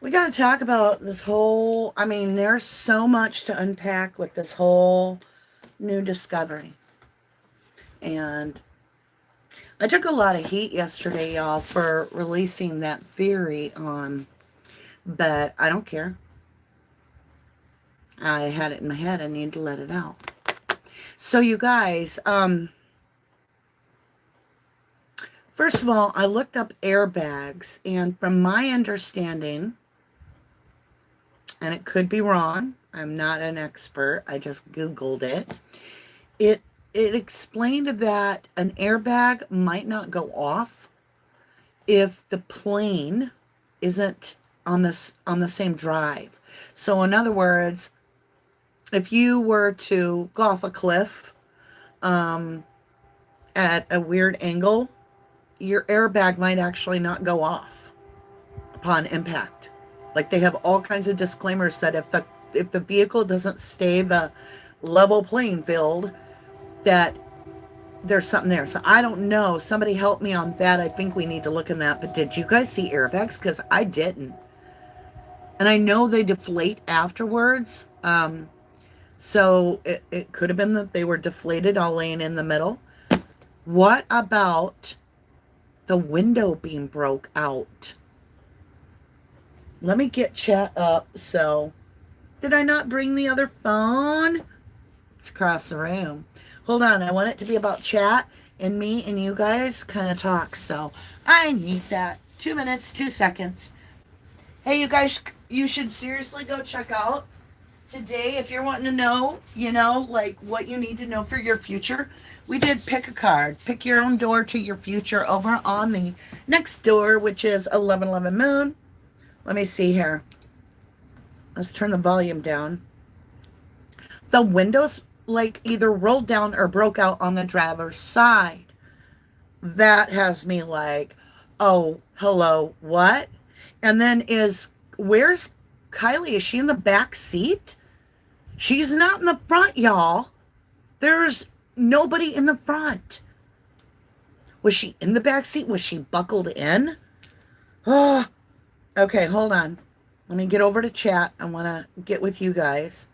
We got to talk about this whole, I mean, there's so much to unpack with this whole new discovery. And I took a lot of heat yesterday, y'all, for releasing that theory on, but I don't care. I had it in my head. I need to let it out. So, you guys, first of all, I looked up airbags, and from my understanding, and it could be wrong, I'm not an expert, I just Googled it. It it explained that an airbag might not go off if the plane isn't on the same drive. So in other words, if you were to go off a cliff um, at a weird angle, your airbag might actually not go off upon impact. Like they have all kinds of disclaimers that if the vehicle doesn't stay the level playing field, that there's something there. So I don't know. Somebody help me on that. I think we need to look in that. But did you guys see airbags? Because I didn't. And I know they deflate afterwards. So it could have been that they were deflated all laying in the middle. What about the window being broke out? Let me get chat up. So, did I not bring the other phone? It's across the room. Hold on. I want it to be about chat and me and you guys kind of talk. So, I need that. 2 minutes, 2 seconds. Hey, you guys, you should seriously go check out today if you're wanting to know, like what you need to know for your future. We did pick a card, pick your own door to your future over on the next door, which is 1111 Moon. Let me see here. Let's turn the volume down. The windows like either rolled down or broke out on the driver's side. That has me like, oh, hello, what? And then where's Kiely? Is she in the back seat? She's not in the front, y'all. There's nobody in the front. Was she in the back seat? Was she buckled in? Oh, okay, hold on. Let me get over to chat. I want to get with you guys.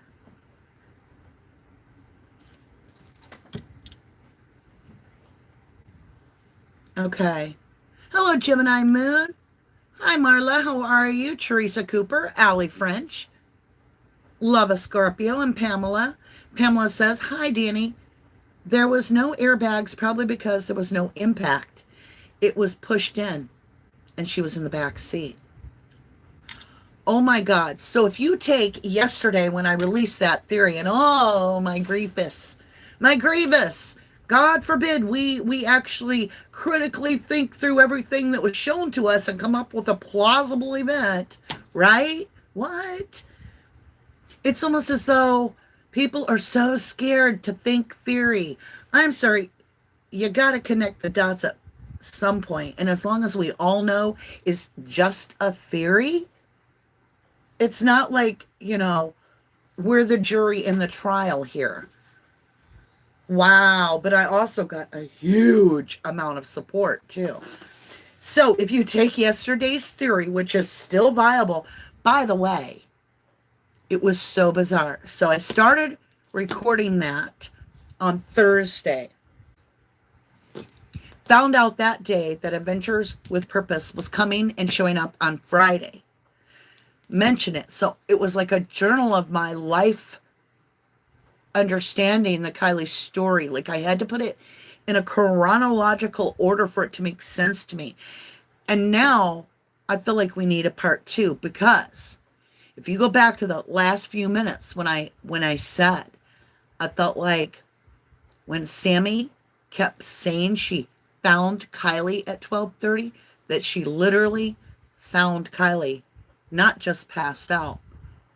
Okay. Hello, Gemini Moon. Hi, Marla. How are you? Teresa Cooper, Allie French, Love a Scorpio, and Pamela. Pamela says, hi, Danny. There was no airbags, probably because there was no impact. It was pushed in, and she was in the back seat. Oh my God. So if you take yesterday when I released that theory, and oh, my grievous, God forbid we actually critically think through everything that was shown to us and come up with a plausible event, right? What? It's almost as though people are so scared to think theory. I'm sorry, you got to connect the dots at some point. And as long as we all know it's just a theory, it's not like, we're the jury in the trial here. Wow. But I also got a huge amount of support too. So if you take yesterday's theory, which is still viable, by the way, it was so bizarre. So I started recording that on Thursday. Found out that day that Adventures with Purpose was coming and showing up on Friday. Mention it. So it was like a journal of my life understanding the Kiely story. Like I had to put it in a chronological order for it to make sense to me. And now I feel like we need a part 2 because if you go back to the last few minutes when I said, I felt like when Sammy kept saying she found Kiely at 12:30, that she literally found Kiely, not just passed out,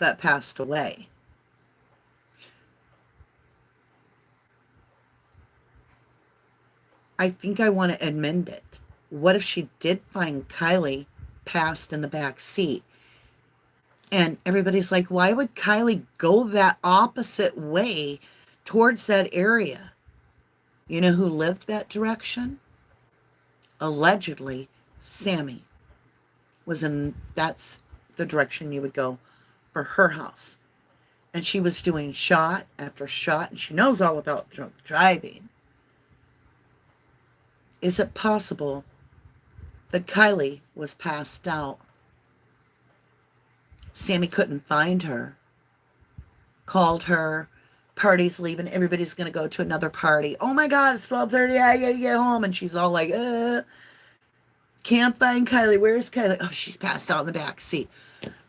but passed away. I think I want to amend it. What if she did find Kiely passed in the back seat? And everybody's like, why would Kiely go that opposite way towards that area? You know who lived that direction? Allegedly, Sammy was in, that's the direction you would go for her house. And she was doing shot after shot, and she knows all about drunk driving. Is it possible that Kiely was passed out? Sammy couldn't find her. Called her. Party's leaving. Everybody's going to go to another party. Oh my God, it's 12:30. I got to get home. And she's all like, can't find Kiely. Where's Kiely? Oh, she's passed out in the back seat.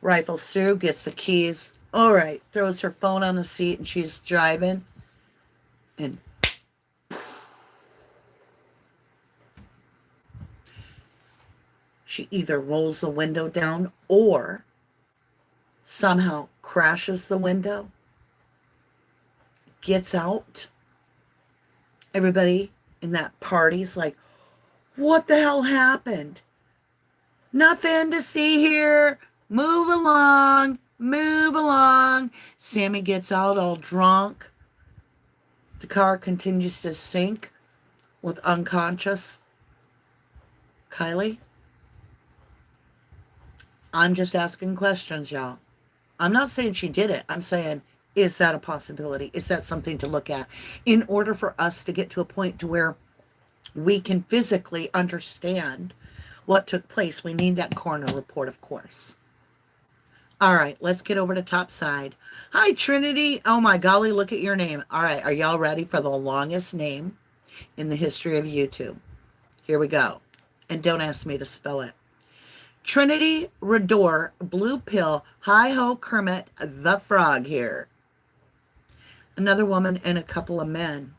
Rifles through, gets the keys. All right. Throws her phone on the seat, and she's driving. And she either rolls the window down or somehow crashes the window, gets out. Everybody in that party's like, what the hell happened? Nothing to see here. Move along. Move along. Sammy gets out all drunk. The car continues to sink with unconscious Kiely. I'm just asking questions, y'all. I'm not saying she did it. I'm saying, is that a possibility? Is that something to look at? In order for us to get to a point to where we can physically understand what took place, we need that coroner report, of course. All right, let's get over to top side. Hi, Trinity. Oh my golly, look at your name. All right, are y'all ready for the longest name in the history of YouTube? Here we go. And don't ask me to spell it. Trinity Rodor, Blue Pill, Hi-Ho Kermit, the Frog here. Another woman and a couple of men.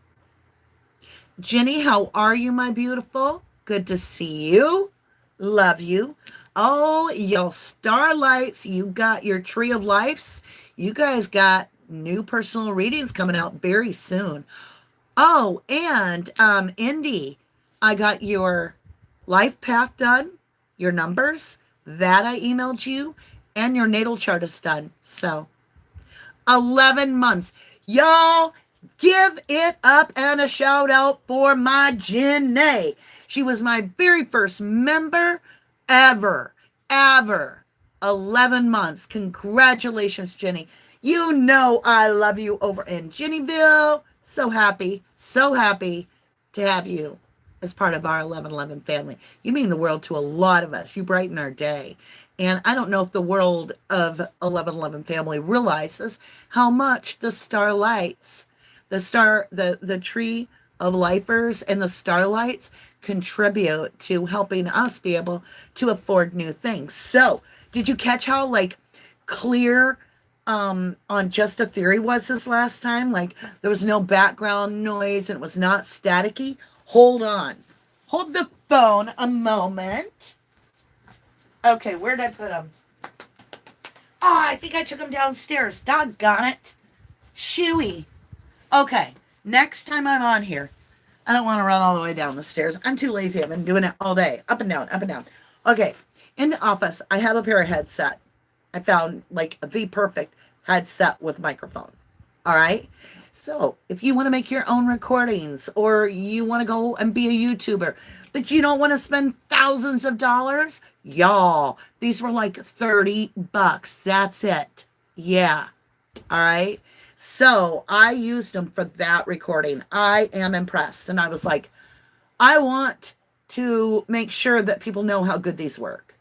Jenny, how are you, my beautiful? Good to see you. Love you. Oh, y'all starlights, you got your Tree of Lives. You guys got new personal readings coming out very soon. Oh, and Indy, I got your life path done, your numbers, that I emailed you, and your natal chart is done. So, 11 months. Y'all, give it up and a shout out for my Jenny. She was my very first member ever. 11 months. Congratulations, Jenny. You know I love you over in Jennyville. So happy to have you as part of our 1111 family. You mean the world to a lot of us. You brighten our day. And I don't know if the world of 1111 family realizes how much the starlights, the tree of lifers and the starlights contribute to helping us be able to afford new things. So, did you catch how like clear on Just a Theory was this last time? Like there was no background noise and it was not staticky. Hold on. Hold the phone a moment. Okay, where did I put them? Oh, I think I took them downstairs. Doggone it. Shooey. Okay, next time I'm on here, I don't want to run all the way down the stairs. I'm too lazy. I've been doing it all day. Up and down, up and down. Okay, in the office, I have a pair of headset. I found like the perfect headset with microphone. All right? So if you want to make your own recordings or you want to go and be a YouTuber, but you don't want to spend thousands of dollars, y'all, these were like $30. That's it. Yeah. All right. So I used them for that recording. I am impressed. And I was like, I want to make sure that people know how good these work.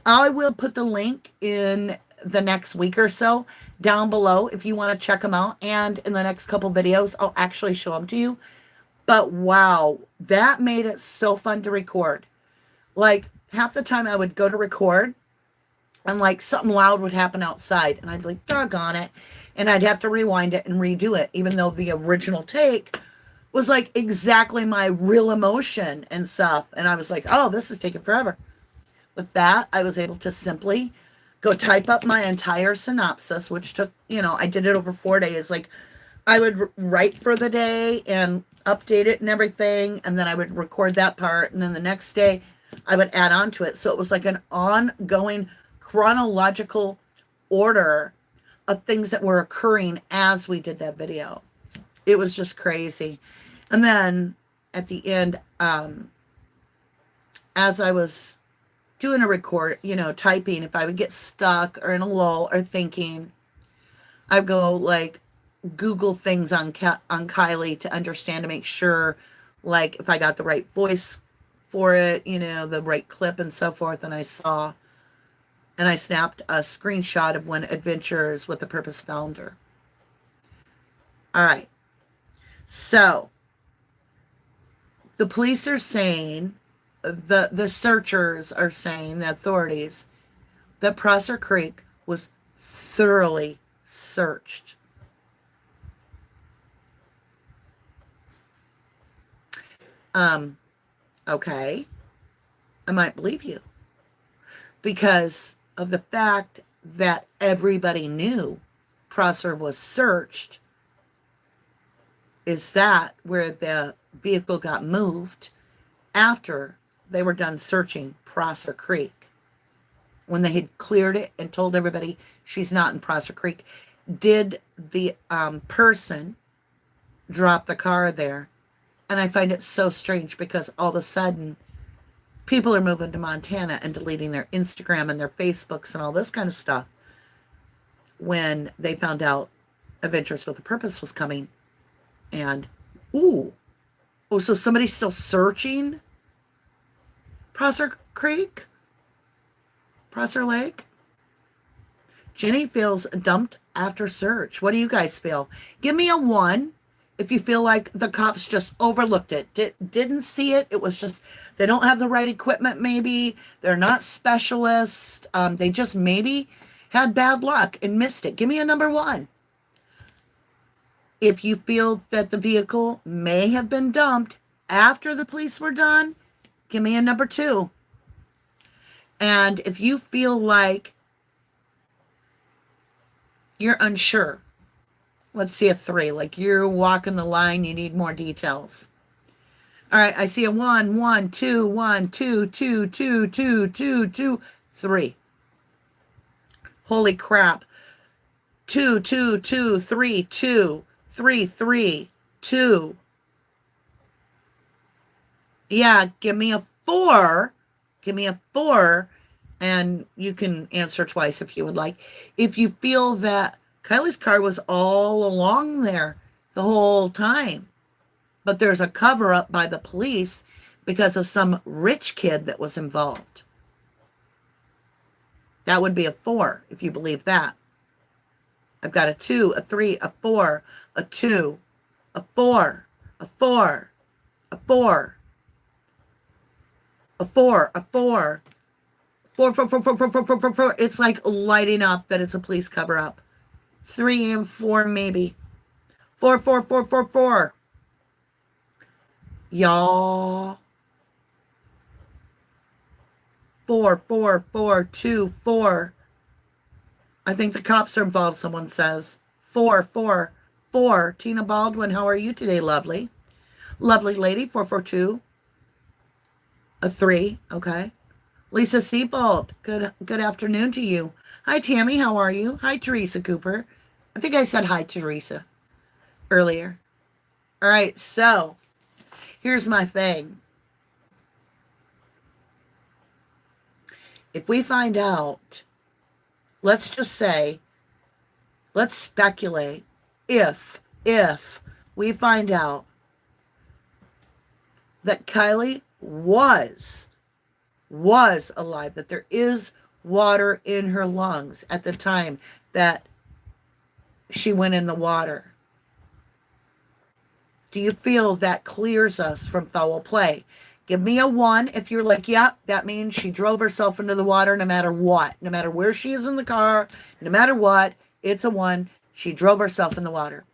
I will put the link in the next week or so down below if you want to check them out. And in the next couple videos, I'll actually show them to you. But wow, that made it so fun to record. Like half the time I would go to record and like something loud would happen outside and I'd be like, doggone it. And I'd have to rewind it and redo it, even though the original take was like exactly my real emotion and stuff. And I was like, oh, this is taking forever. With that, I was able to simply go type up my entire synopsis, which took, I did it over 4 days. Like I would write for the day and update it and everything. And then I would record that part. And then the next day I would add on to it. So it was like an ongoing chronological order of things that were occurring as we did that video. It was just crazy. And then at the end, as I was doing a record, you know, typing, if I would get stuck or in a lull or thinking, I'd go like Google things on Kiely to understand, to make sure, like, if I got the right voice for it, you know, the right clip and so forth. And I saw, and I snapped a screenshot of when Adventures with a Purpose founder. All right. So the police are saying, the searchers are saying, the authorities, that Prosser Creek was thoroughly searched. Okay, I might believe you, because of the fact that everybody knew Prosser was searched. Is that where the vehicle got moved after they were done searching Prosser Creek? When they had cleared it and told everybody she's not in Prosser Creek, did the person drop the car there? And I find it so strange, because all of a sudden people are moving to Montana and deleting their Instagram and their Facebooks and all this kind of stuff when they found out Adventures with a Purpose was coming. And, oh, so somebody's still searching Prosser Creek? Prosser Lake? Jenny feels dumped after search. What do you guys feel? Give me a 1 if you feel like the cops just overlooked it. Didn't see it. It was just, they don't have the right equipment maybe. They're not specialists. They just maybe had bad luck and missed it. Give me a number 1. If you feel that the vehicle may have been dumped after the police were done, give me a number 2. And if you feel like you're unsure, let's see a 3, like you're walking the line, you need more details. All right, I see a 1, 1, 2, 1, 2, 2, 2, 2, 2, 2, 3. Holy crap. 2, 2, 2, 3, 2, 3, 3, 2. Yeah, give me a 4. Give me a 4. And you can answer twice if you would like. If you feel that Kiely's car was all along there the whole time, but there's a cover-up by the police because of some rich kid that was involved. That would be a 4 if you believe that. I've got a 2, a 3, a 4, a 2, a 4, a 4, a 4, a 4, a 4, 4, 4, 4, 4, 4, 4, 4, 4, 4. It's like lighting up that it's a police cover-up. 3 and 4 maybe. 4, 4, 4, 4, 4. Y'all. 4, 4, 4, 2, 4. I think the cops are involved, someone says. 4, 4, 4. Tina Baldwin, how are you today, lovely? Lovely lady, 442. A 3, okay. Lisa Seabold, good afternoon to you. Hi, Tammy, how are you? Hi, Teresa Cooper. I think I said hi, Teresa, earlier. All right, so here's my thing. If we find out, let's just say, let's speculate, if we find out that Kiely was alive, that there is water in her lungs at the time that she went in the water, do you feel that clears us from foul play? Give me a 1 if you're like, yeah, that means she drove herself into the water no matter what. No matter where she is in the car, no matter what, it's a 1. She drove herself in the water.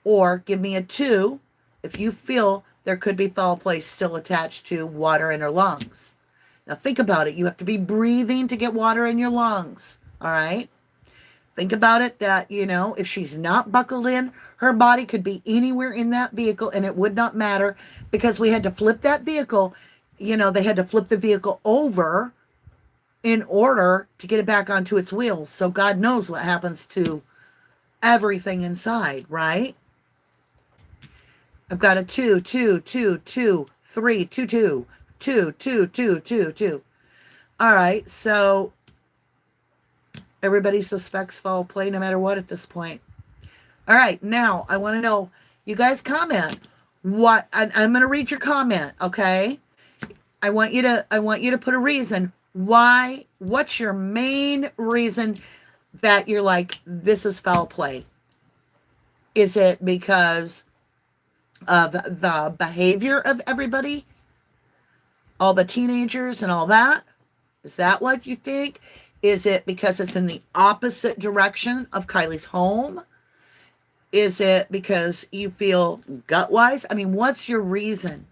Or give me a 2 if you feel there could be foul play still attached to water in her lungs. Now think about it. You have to be breathing to get water in your lungs. All right? Think about it that, you know, if she's not buckled in, her body could be anywhere in that vehicle and it would not matter, because we had to flip that vehicle. You know, they had to flip the vehicle over in order to get it back onto its wheels. So God knows what happens to everything inside, right? I've got a 2, 2, 2, 2, 3, 2, 2, 2, 2, 2, 2, 2. All right, so everybody suspects foul play no matter what at this point. All right, now I want to know, you guys comment. What I'm going to read your comment, okay? I want you to put a reason why. What's your main reason that you're like, this is foul play? Is it because of the behavior of everybody, all the teenagers and all that? Is that what you think? Is it because it's in the opposite direction of Kylie's home? Is it because you feel gut-wise? I mean, what's your reason?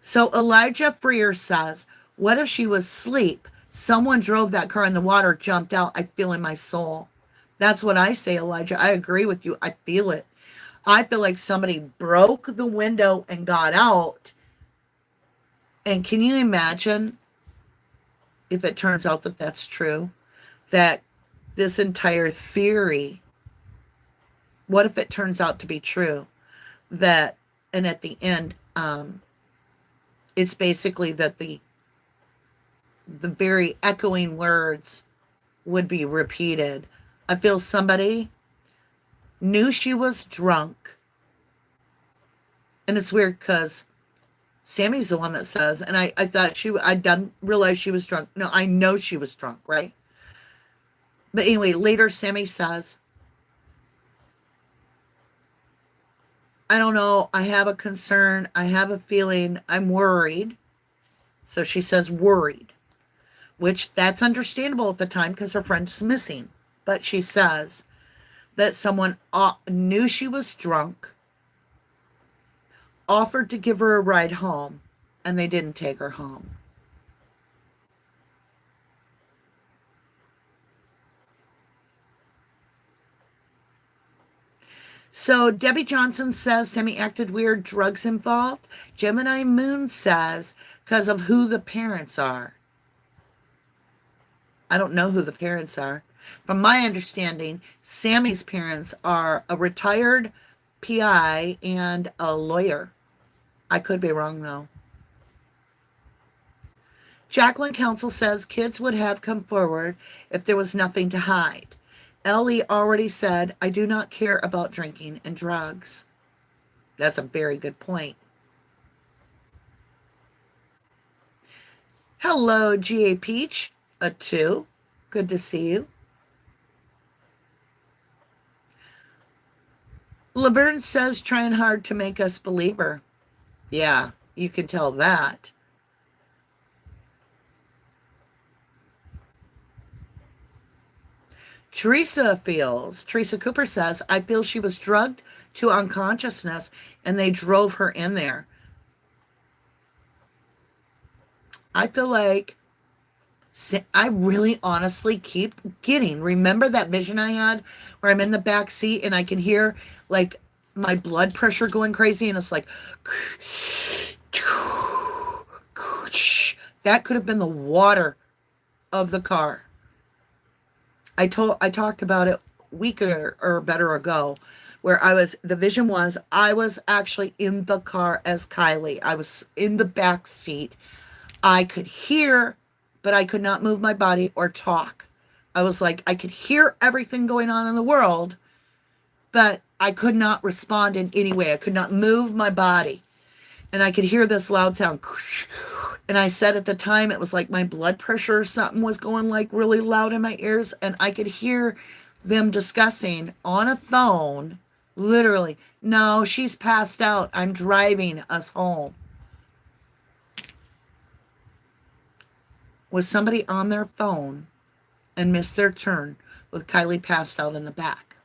So Elijah Freer says, what if she was asleep? Someone drove that car in the water, jumped out. I feel in my soul. That's what I say, Elijah. I agree with you. I feel it. I feel like somebody broke the window and got out. And can you imagine if it turns out that that's true? That this entire theory, what if it turns out to be true? That, and at the end, it's basically that the very echoing words would be repeated. I feel somebody knew she was drunk. And it's weird because Sammy's the one that says, and I thought I didn't realize she was drunk. No, I know she was drunk, right? But anyway, later Sammy says, I don't know, I have a concern, I have a feeling, I'm worried. So she says worried, which that's understandable at the time because her friend's missing. But she says that someone knew she was drunk, offered to give her a ride home, and they didn't take her home. So Debbie Johnson says Sammy acted weird, drugs involved. Gemini Moon says because of who the parents are. I don't know who the parents are. From my understanding, Sammy's parents are a retired PI and a lawyer. I could be wrong, though. Jacqueline Council says kids would have come forward if there was nothing to hide. Ellie already said, I do not care about drinking and drugs. That's a very good point. Hello, G.A. Peach, a 2. Good to see you. Laverne says, trying hard to make us believe her. Yeah, you can tell that. Teresa Cooper says, I feel she was drugged to unconsciousness and they drove her in there. I feel like I really honestly keep getting, remember that vision I had where I'm in the back seat and I can hear like my blood pressure going crazy and it's like, that could have been the water of the car. I talked about it a week or better ago, where the vision was, I was actually in the car as Kiely. I was in the back seat. I could hear, but I could not move my body or talk. I was like, I could hear everything going on in the world, but I could not respond in any way. I could not move my body. And I could hear this loud sound. And I said at the time, it was like my blood pressure or something was going like really loud in my ears. And I could hear them discussing on a phone, literally, no, she's passed out. I'm driving us home. Was somebody on their phone and missed their turn with Kiely passed out in the back?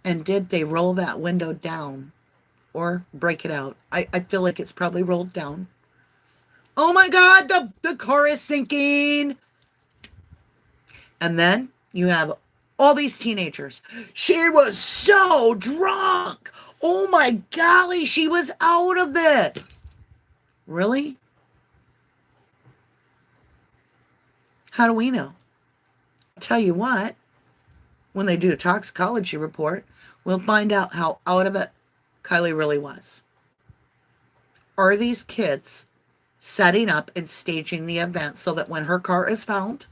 And did they roll that window down or break it out? I feel like it's probably rolled down. Oh my God, the car is sinking. And then you have all these teenagers. She was so drunk. Oh my golly, she was out of it. Really? How do we know? I'll tell you what, when they do a toxicology report, we'll find out how out of it Kiely really was. Are these kids setting up and staging the event so that when her car is found,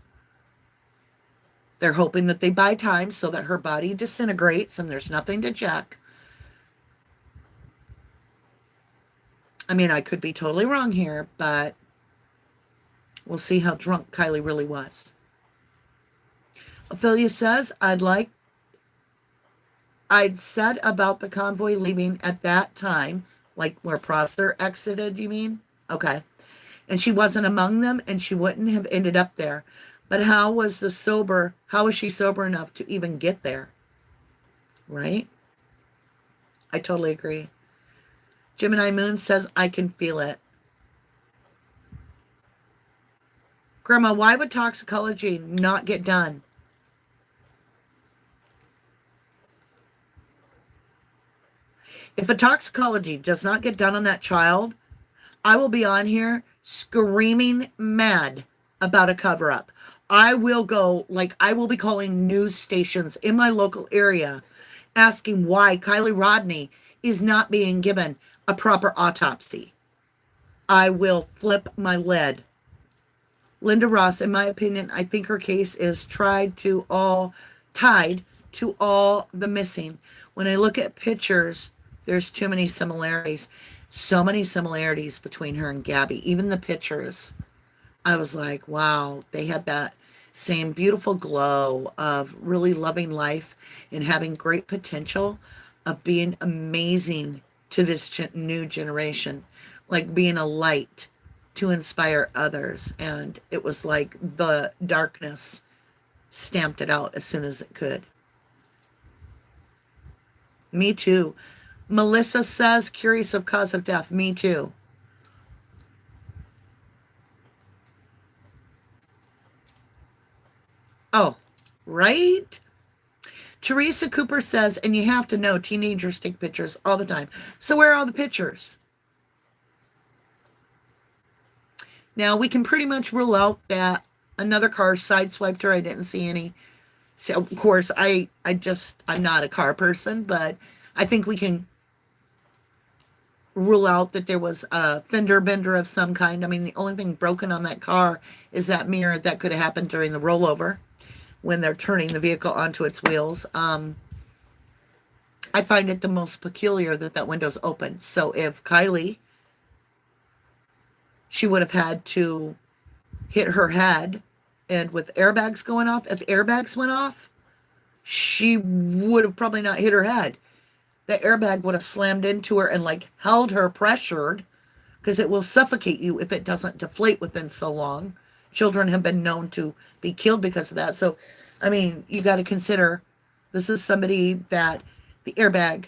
they're hoping that they buy time so that her body disintegrates and there's nothing to check. I mean, I could be totally wrong here, but we'll see how drunk Kiely really was. Ophelia says, I'd said about the convoy leaving at that time, like where Prosser exited, you mean? Okay. And she wasn't among them and she wouldn't have ended up there. But how was she sober enough to even get there? Right? I totally agree. Gemini Moon says, I can feel it. Grandma, why would toxicology not get done? If a toxicology does not get done on that child, I will be on here screaming mad about a cover-up. I will be calling news stations in my local area asking why Kiely RODNI is not being given a proper autopsy. I will flip my lid. Linda Ross, in my opinion, I think her case is tied to all the missing. When I look at pictures, there's too many similarities. So many similarities between her and Gabby. Even the pictures, I was like, wow, they had that same beautiful glow of really loving life and having great potential of being amazing to this new generation, like being a light to inspire others. And it was like the darkness stamped it out as soon as it could. Me too. Melissa says, curious of cause of death. Me too. Oh, right? Teresa Cooper says, and you have to know, teenagers take pictures all the time. So where are all the pictures? Now, we can pretty much rule out that another car sideswiped her. I didn't see any. So, of course, I'm not a car person, but I think we can rule out that there was a fender bender of some kind. I mean, the only thing broken on that car is that mirror. That could have happened during the rollover when they're turning the vehicle onto its wheels. I find it the most peculiar that window's open. So if Kiely, she would have had to hit her head, and with airbags going off, if airbags went off, she would have probably not hit her head. The airbag would have slammed into her and like held her pressured, because it will suffocate you if it doesn't deflate within so long. Children have been known to be killed because of that. So, I mean, you got to consider this is somebody that the airbag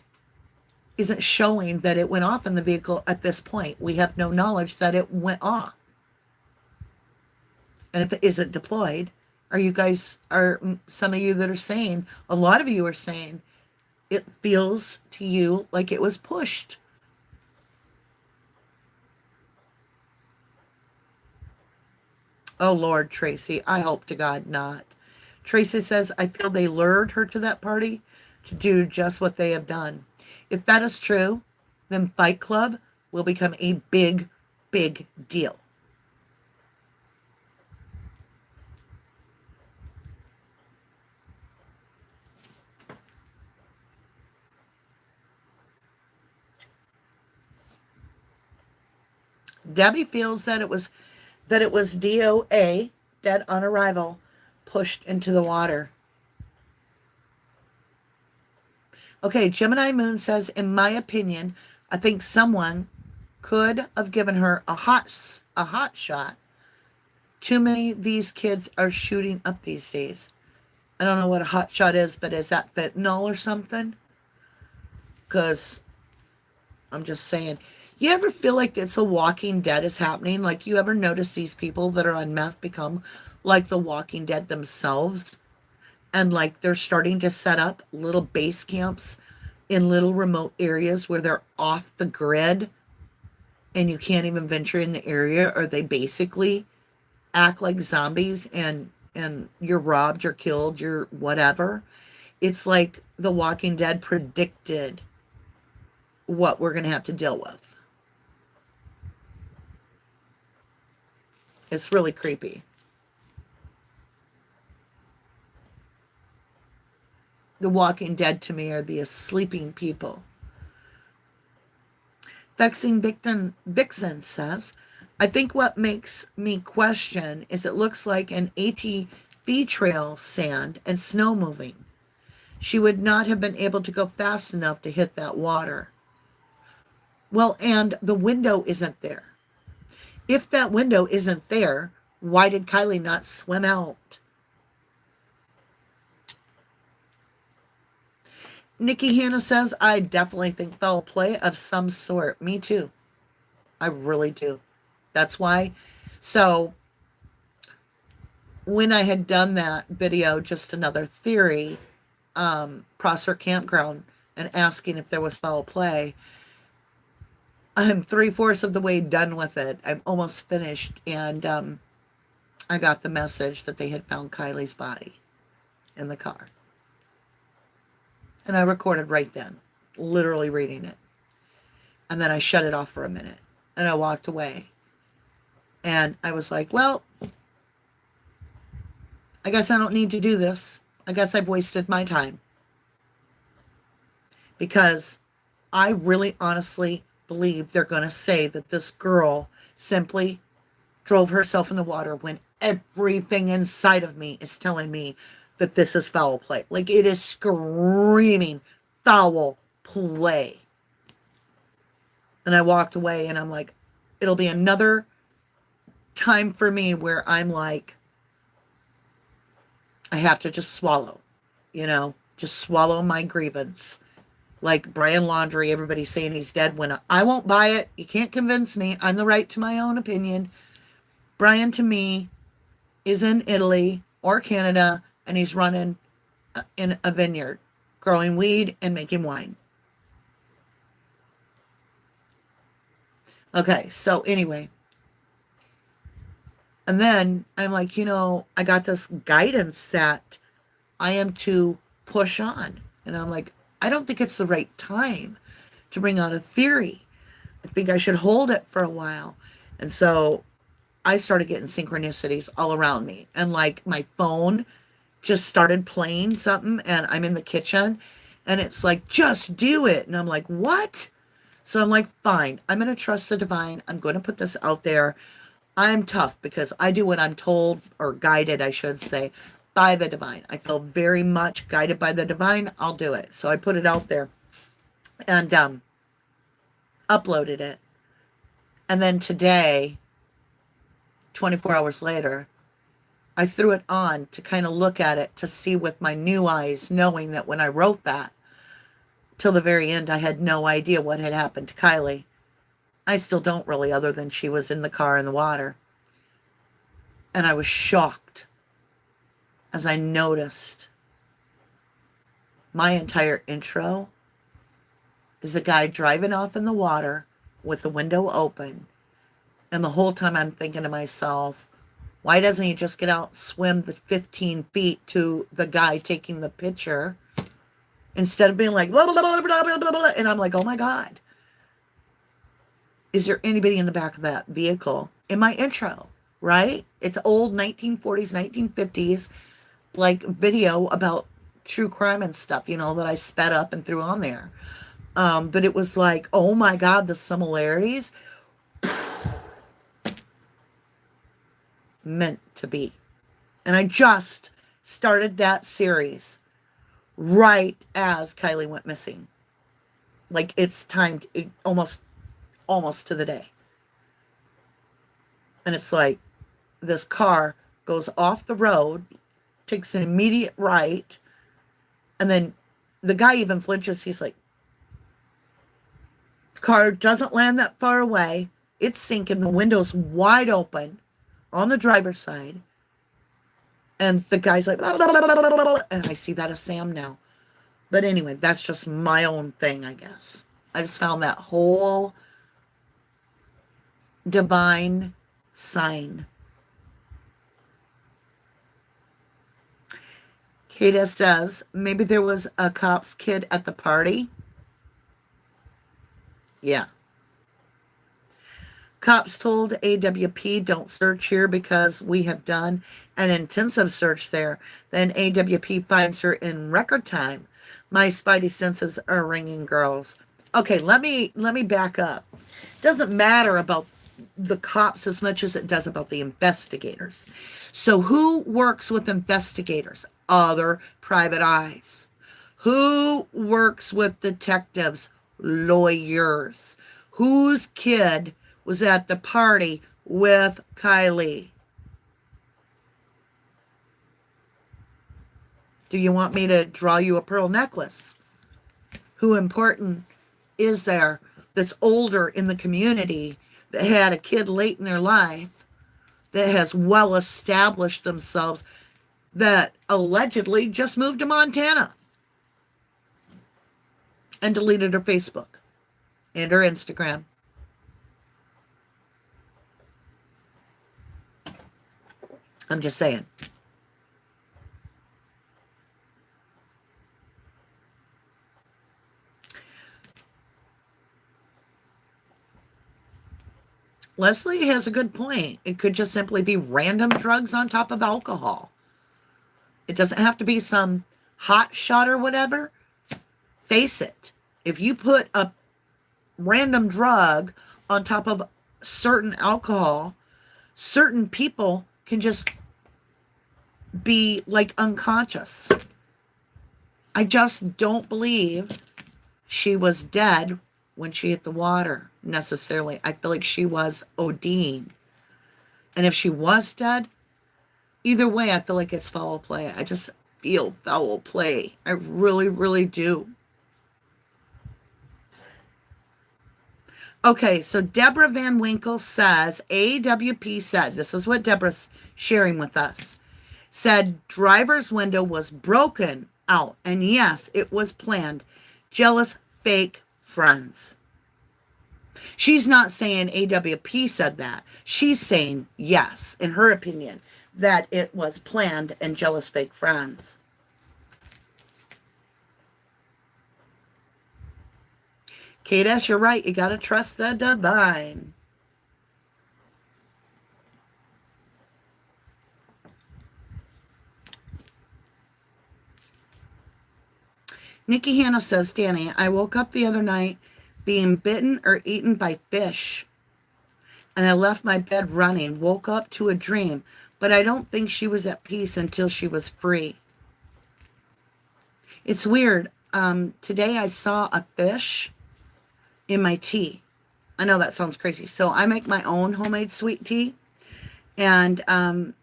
isn't showing that it went off in the vehicle at this point. We have no knowledge that it went off. And if it isn't deployed, are some of you that are saying, a lot of you are saying, it feels to you like it was pushed. Oh, Lord, Tracy, I hope to God not. Tracy says, I feel they lured her to that party to do just what they have done. If that is true, then Fight Club will become a big, big deal. Debbie feels that it was DOA, dead on arrival, pushed into the water. Okay, Gemini Moon says, in my opinion, I think someone could have given her a hot shot. Too many of these kids are shooting up these days. I don't know what a hot shot is, but is that fentanyl or something? Because I'm just saying, you ever feel like it's a Walking Dead is happening? Like, you ever notice these people that are on meth become like the Walking Dead themselves? And like they're starting to set up little base camps in little remote areas where they're off the grid and you can't even venture in the area, or they basically act like zombies and you're robbed, you're killed, you're whatever. It's like the Walking Dead predicted what we're going to have to deal with. It's really creepy. The Walking Dead to me are the sleeping people. Vixen says, I think what makes me question is it looks like an ATV trail, sand and snow moving. She would not have been able to go fast enough to hit that water. Well, and the window isn't there. If that window isn't there, why did Kiely not swim out? Nikki Hanna says, I definitely think foul play of some sort. Me too. I really do. That's why. So when I had done that video, just another theory, Prosser Campground, and asking if there was foul play, I'm 3/4 of the way done with it. I'm almost finished. And I got the message that they had found Kiely's body in the car. And I recorded right then, literally reading it. And then I shut it off for a minute. And I walked away. And I was like, well, I guess I don't need to do this. I guess I've wasted my time. Because I really honestly believe they're going to say that this girl simply drove herself in the water when everything inside of me is telling me that this is foul play. Like, it is screaming foul play. And I walked away and I'm like, it'll be another time for me where I'm like, I have to just swallow, just swallow my grievance. Like Brian Laundrie, everybody's saying he's dead when I won't buy it. You can't convince me. I'm the right to my own opinion. Brian, to me, is in Italy or Canada, and he's running in a vineyard, growing weed and making wine. Okay, so anyway. And then I'm like, I got this guidance that I am to push on. And I'm like, I don't think it's the right time to bring out a theory. I think I should hold it for a while. And so I started getting synchronicities all around me. And like my phone just started playing something and I'm in the kitchen and it's like, just do it. And I'm like, what? So I'm like, fine, I'm going to trust the divine. I'm going to put this out there. I'm tough because I do what I'm told, or guided, I should say, by the divine. I feel very much guided by the divine. I'll do it. So I put it out there and uploaded it. And then today, 24 hours later, I threw it on to kind of look at it, to see with my new eyes, knowing that when I wrote that, till the very end, I had no idea what had happened to Kiely. I still don't really, other than she was in the car in the water. And I was shocked as I noticed my entire intro is the guy driving off in the water with the window open. And the whole time I'm thinking to myself, why doesn't he just get out and swim the 15 feet to the guy taking the picture instead of being like, blah, blah, blah, blah, blah, blah, blah. And I'm like, oh my God. Is there anybody in the back of that vehicle in my intro, right? It's old 1940s, 1950s, like video about true crime and stuff, that I sped up and threw on there. But it was like, oh my God, the similarities. Meant to be. And I just started that series right as Kiely went missing. Like, it's timed almost to the day. And it's like this car goes off the road, takes an immediate right, and then the guy even flinches. He's like, the car doesn't land that far away. It's sinking. The window's wide open on the driver's side. And the guy's like, blah, blah, blah, blah, blah, blah. And I see that as Sam now. But anyway, that's just my own thing, I guess. I just found that whole divine sign. Kata says, maybe there was a cop's kid at the party. Yeah. Cops told AWP, don't search here because we have done an intensive search there. Then AWP finds her in record time. My spidey senses are ringing, girls. Okay, let me back up. It doesn't matter about the cops as much as it does about the investigators. So who works with investigators? Other private eyes. Who works with detectives? Lawyers. Whose kid was at the party with Kiely? Do you want me to draw you a pearl necklace? Who important is there that's older in the community that had a kid late in their life that has well established themselves that allegedly just moved to Montana and deleted her Facebook and her Instagram? I'm just saying. Leslie has a good point. It could just simply be random drugs on top of alcohol. It doesn't have to be some hot shot or whatever. Face it. If you put a random drug on top of certain alcohol, certain people can just be like unconscious. I just don't believe she was dead when she hit the water necessarily. I feel like she was ODing. And if she was dead, either way, I feel like it's foul play. I just feel foul play. I really, really do. Okay, so Deborah Van Winkle says, AWP said, this is what Deborah's sharing with us, said driver's window was broken out. And yes, it was planned. Jealous fake friends. She's not saying AWP said that. She's saying, yes, in her opinion, that it was planned and jealous fake friends. Kate, you're right. You got to trust the divine. Nikki Hanna says, Danny, I woke up the other night being bitten or eaten by fish. And I left my bed running, woke up to a dream, but I don't think she was at peace until she was free. It's weird. Today I saw a fish in my tea. I know that sounds crazy. So I make my own homemade sweet tea. And I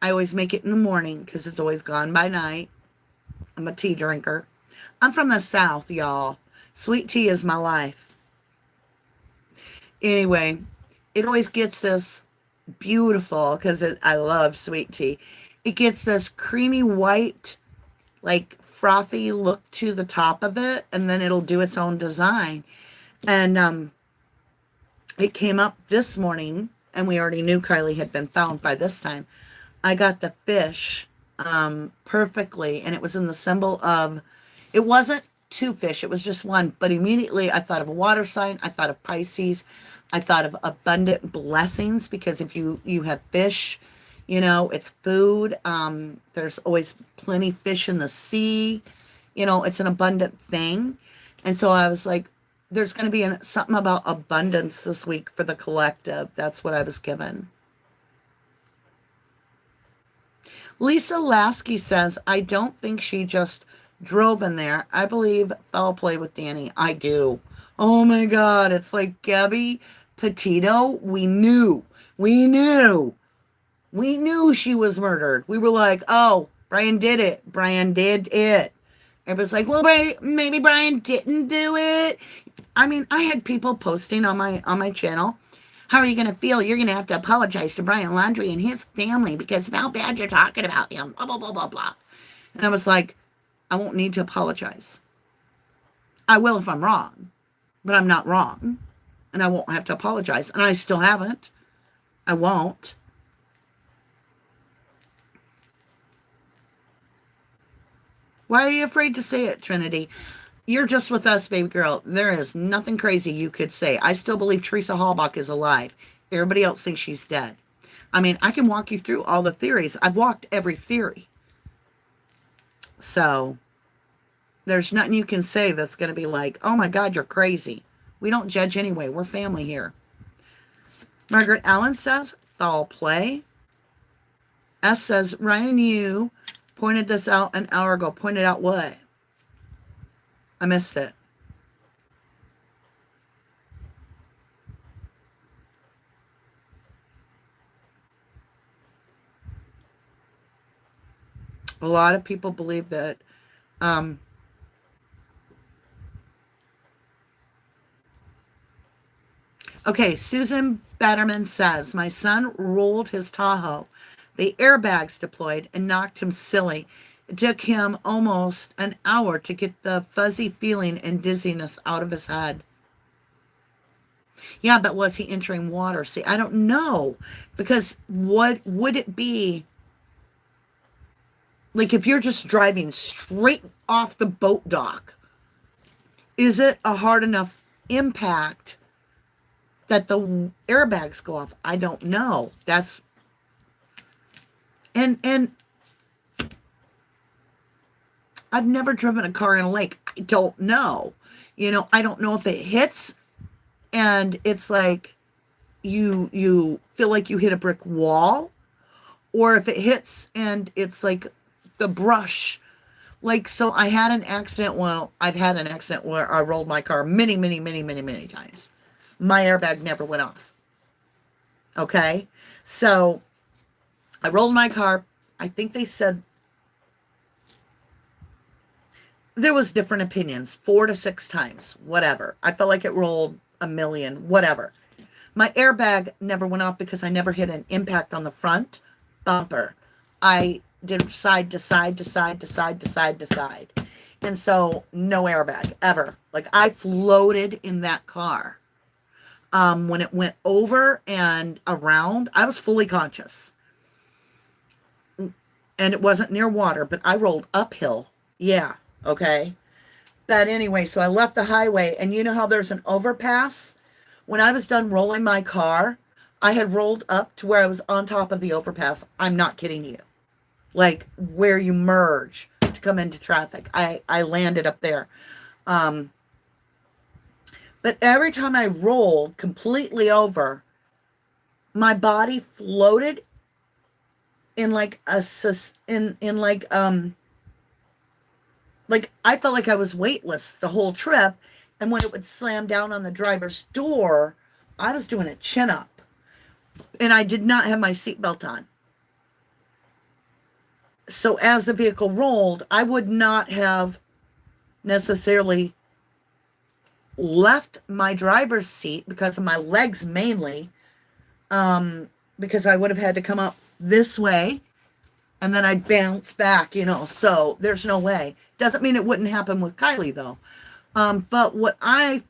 always make it in the morning because it's always gone by night. I'm a tea drinker. I'm from the South, y'all. Sweet tea is my life. Anyway, it always gets this beautiful, because I love sweet tea. It gets this creamy white, like frothy look to the top of it, and then it'll do its own design. And it came up this morning, and we already knew Kiely had been found by this time. I got the fish perfectly, and it was in the symbol of, it wasn't two fish, it was just one, but immediately I thought of a water sign, I thought of Pisces, I thought of abundant blessings, because if you have fish, you know, it's food. There's always plenty fish in the sea. You know, it's an abundant thing. And so I was like, there's going to be something about abundance this week for the collective. That's what I was given. Lisa Lasky says, I don't think she just drove in there. I believe foul play with Danny. I do. Oh my God. It's like Gabby Petito. We knew she was murdered. We were like, oh, Brian did it. Brian did it. Everybody's like, well, maybe Brian didn't do it. I mean, I had people posting on my channel. How are you going to feel? You're going to have to apologize to Brian Laundrie and his family because of how bad you're talking about him. Blah, blah, blah, blah, blah. And I was like, I won't need to apologize. I will if I'm wrong, but I'm not wrong. And I won't have to apologize. And I still haven't. I won't. Why are you afraid to say it, Trinity? You're just with us, baby girl. There is nothing crazy you could say. I still believe Teresa Halbach is alive. Everybody else thinks she's dead. I mean, I can walk you through all the theories. I've walked every theory. So there's nothing you can say that's going to be like, oh my God, you're crazy. We don't judge anyway. We're family here. Margaret Allen says, foul play. S says, Ryan, you pointed this out an hour ago. Pointed out what? I missed it. A lot of people believe that okay, Susan Betterman says, my son rolled his Tahoe. The airbags deployed and knocked him silly. It took him almost an hour to get the fuzzy feeling and dizziness out of his head. Yeah, but was he entering water? See, I don't know. Because what would it be? Like if you're just driving straight off the boat dock, is it a hard enough impact that the airbags go off? I don't know. That's and I've never driven a car in a lake. I don't know. You know, I don't know if it hits and it's like you feel like you hit a brick wall, or if it hits and it's like the brush. Like, so I had an accident. Well, I've had an accident where I rolled my car many times. My airbag never went off. Okay. So I rolled my car. I think they said there was different opinions, 4 to 6 times, whatever. I felt like it rolled a million, whatever. My airbag never went off because I never hit an impact on the front bumper. I did side to side to side to side to side to side. And so no airbag ever. Like I floated in that car. When it went over and around, I was fully conscious. And it wasn't near water, but I rolled uphill. Yeah. Okay. But anyway, so I left the highway, and you know how there's an overpass? When I was done rolling my car, I had rolled up to where I was on top of the overpass. I'm not kidding you. Like where you merge to come into traffic. I landed up there. But every time I rolled completely over, my body floated in like like I felt like I was weightless the whole trip. And when it would slam down on the driver's door, I was doing a chin up. And I did not have my seatbelt on. So as the vehicle rolled, I would not have necessarily left my driver's seat because of my legs mainly, because I would have had to come up this way and then I'd bounce back, you know, so there's no way. Doesn't mean it wouldn't happen with Kiely though. But what I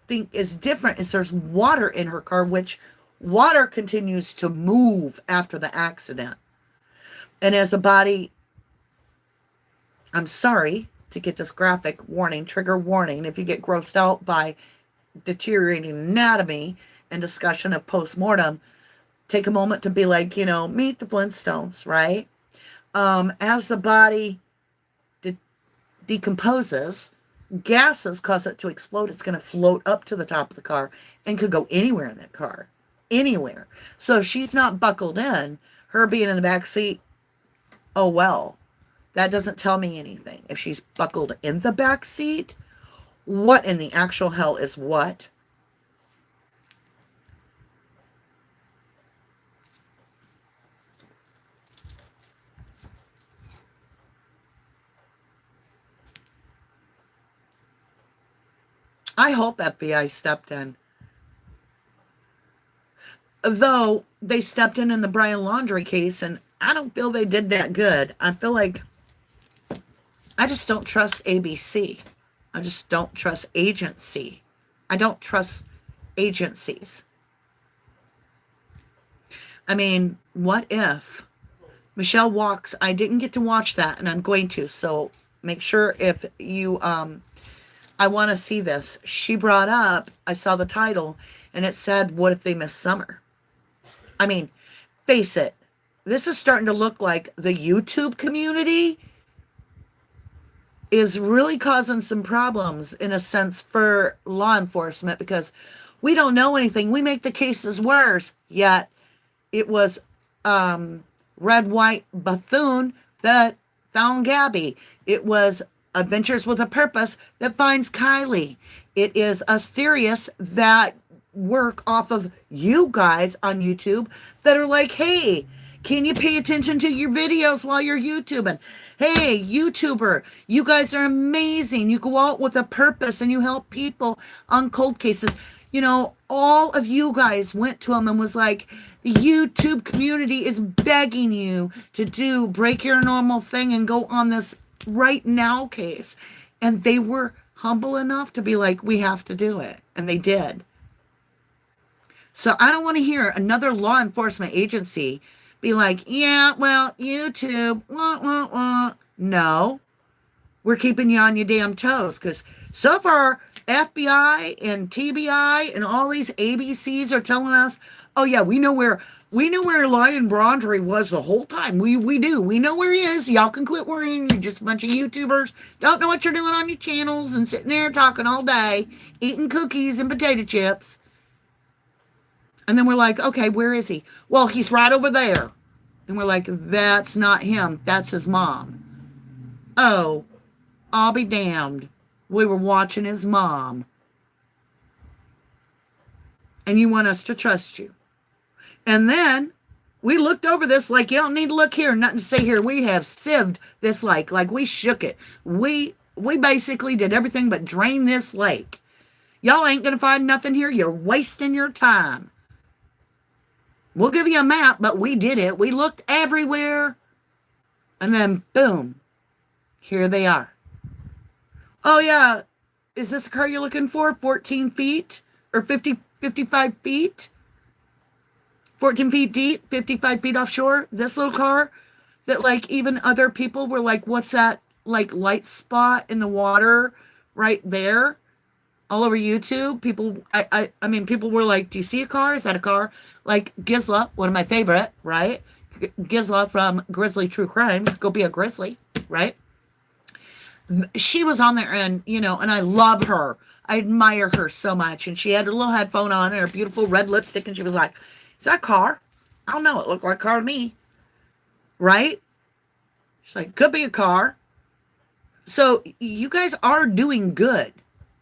think is different is there's water in her car, which water continues to move after the accident. And as the body, I'm sorry to get this graphic warning, trigger warning, if you get grossed out by deteriorating anatomy and discussion of postmortem, take a moment to be like, you know, meet the Flintstones, right? As the body decomposes, gases cause it to explode. It's going to float up to the top of the car and could go anywhere in that car, anywhere. So if she's not buckled in, her being in the back seat, oh well, that doesn't tell me anything. If she's buckled in the back seat, what in the actual hell is what? I hope FBI stepped in. Though they stepped in the Brian Laundrie case, and I don't feel they did that good. I feel like I just don't trust ABC. I just don't trust agency. I don't trust agencies. I mean, what if Michelle walks? I didn't get to watch that, and I'm going to. So make sure if you, I want to see this. She brought up, I saw the title, and it said, what if they miss summer? I mean, face it, this is starting to look like the YouTube community is really causing some problems in a sense for law enforcement because we don't know anything. We make the cases worse. Yet it was Red White Buffoon that found Gabby. It was Adventures with a Purpose that finds Kiely. It is Asterius that work off of you guys on YouTube that are like, hey, can you pay attention to your videos while you're YouTubing? Hey, YouTuber, you guys are amazing. You go out with a purpose and you help people on cold cases. You know, all of you guys went to him and was like, the YouTube community is begging you to break your normal thing and go on this right now case. And they were humble enough to be like, we have to do it. And they did. So I don't want to hear another law enforcement agency be like, yeah, well, YouTube, wah, wah, wah. No, we're keeping you on your damn toes because so far FBI and TBI and all these ABCs are telling us, oh yeah, we know where Lion Brondry was the whole time. We do. We know where he is. Y'all can quit worrying. You're just a bunch of YouTubers. Don't know what you're doing on your channels and sitting there talking all day, eating cookies and potato chips. And then we're like, okay, where is he? Well, he's right over there. And we're like, that's not him. That's his mom. Oh, I'll be damned. We were watching his mom. And you want us to trust you. And then we looked over this like, you don't need to look here. Nothing to say here. We have sieved this lake. Like we shook it. We basically did everything but drain this lake. Y'all ain't going to find nothing here. You're wasting your time. We'll give you a map, but we did it. We looked everywhere. And then, boom, here they are. Oh, yeah. Is this a car you're looking for? 14 feet or 55 feet? 14 feet deep, 55 feet offshore. This little car that, like, even other people were like, what's that, like, light spot in the water right there? All over YouTube, people, I mean, people were like, do you see a car? Is that a car? Like Gisla, one of my favorite, right? Gisla from Grizzly True Crimes, go be a grizzly, right? She was on there and, you know, and I love her. I admire her so much. And she had her little headphone on and her beautiful red lipstick. And she was like, is that a car? I don't know. It looked like a car to me. Right? She's like, could be a car. So you guys are doing good.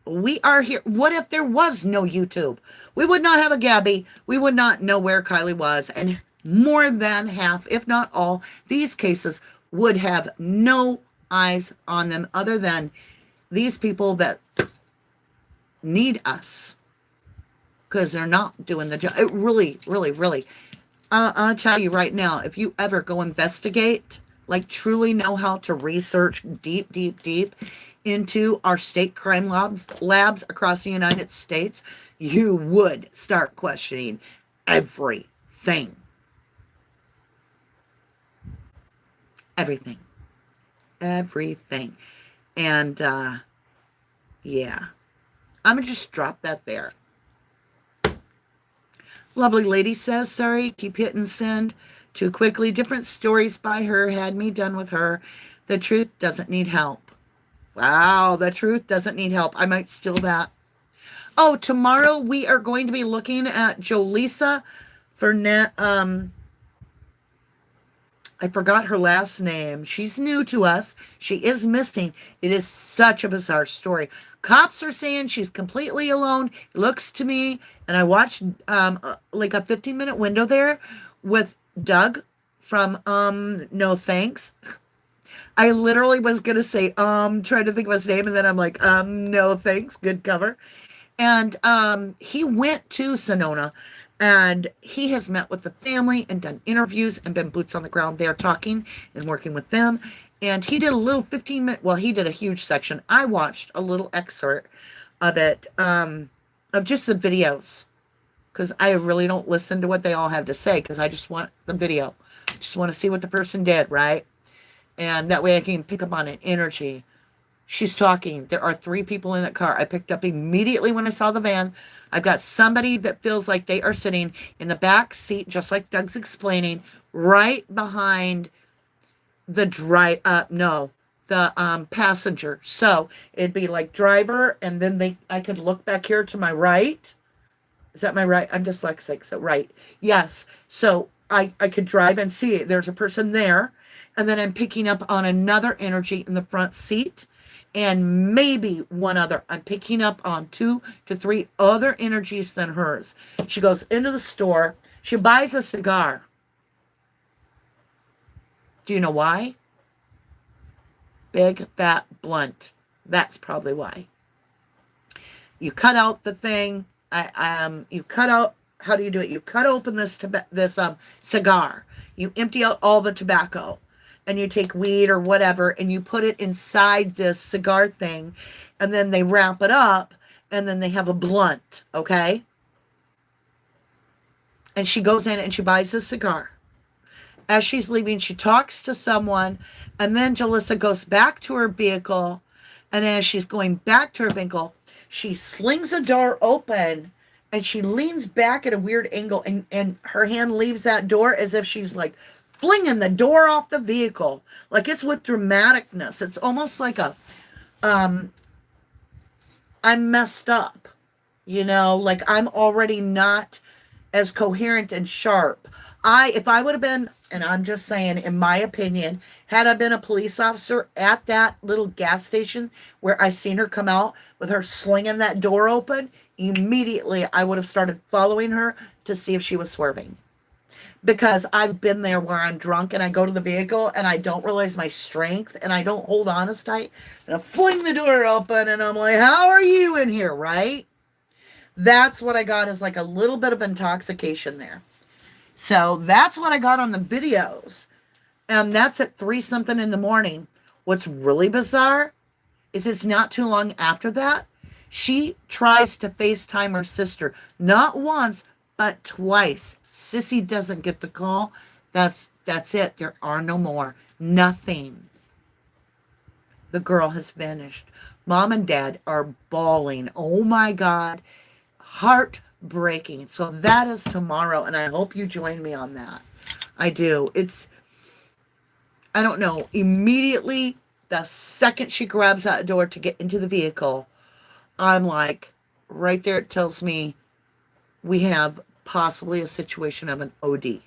We are here. What if there was no YouTube? We would not have a Gabby. We would not know where Kiely was. And more than half, if not all, these cases would have no eyes on them other than these people that need us because they're not doing the job. It really, really, really. I'll tell you right now, if you ever go investigate, like truly know how to research deep, deep, deep into our state crime labs across the United States, you would start questioning everything. Everything. Everything. And, yeah. I'm going to just drop that there. Lovely lady says, sorry, keep hitting send too quickly. Different stories by her had me done with her. The truth doesn't need help. Wow, the truth doesn't need help. I might steal that. Oh, tomorrow we are going to be looking at Jolisa Fernet. I forgot her last name. She's new to us. She is missing. It is such a bizarre story. Cops are saying she's completely alone. It looks to me, and I watched like a 15-minute window there with Doug from No Thanks. I literally was going to say, trying to think of his name, and then I'm like, no thanks, good cover. And he went to Sonoma, and he has met with the family and done interviews and been boots on the ground there talking and working with them. And he did a little 15-minute, well, he did a huge section. I watched a little excerpt of it, of just the videos, because I really don't listen to what they all have to say, because I just want the video. Just want to see what the person did, right? And that way I can pick up on an energy. She's talking. There are 3 people in that car. I picked up immediately when I saw the van. I've got somebody that feels like they are sitting in the back seat, just like Doug's explaining, right behind the passenger. So it'd be like driver, and then I could look back here to my right. Is that my right? I'm dyslexic, so right. Yes. So I could drive and see it. There's a person there. And then I'm picking up on another energy in the front seat and maybe one other. I'm picking up on 2 to 3 other energies than hers. She goes into the store. She buys a cigar. Do you know why? Big, fat, blunt. That's probably why. You cut out the thing. You cut out, how do you do it? You cut open this cigar. You empty out all the tobacco, and you take weed or whatever, and you put it inside this cigar thing, and then they wrap it up, and then they have a blunt, okay? And she goes in and she buys a cigar. As she's leaving, she talks to someone, and then Jalissa goes back to her vehicle, and as she's going back to her vehicle, she slings the door open, and she leans back at a weird angle, and her hand leaves that door as if she's like flinging the door off the vehicle. Like it's with dramaticness. It's almost like I'm messed up, like I'm already not as coherent and sharp. If I would have been, and I'm just saying, in my opinion, had I been a police officer at that little gas station where I seen her come out with her slinging that door open, immediately I would have started following her to see if she was swerving. Because I've been there where I'm drunk and I go to the vehicle and I don't realize my strength and I don't hold on as tight. And I fling the door open and I'm like, how are you in here, right? That's what I got, is like a little bit of intoxication there. So that's what I got on the videos. And that's at 3-something in the morning. What's really bizarre is it's not too long after that, she tries to FaceTime her sister. Not once, but twice. Sissy doesn't get the call. That's it. There are no more. Nothing. The girl has vanished. Mom and Dad are bawling. Oh my God. Heartbreaking. So that is tomorrow, and I hope you join me on that. I do. I don't know. Immediately, the second she grabs that door to get into the vehicle, I'm like, right there, it tells me we have possibly a situation of an OD.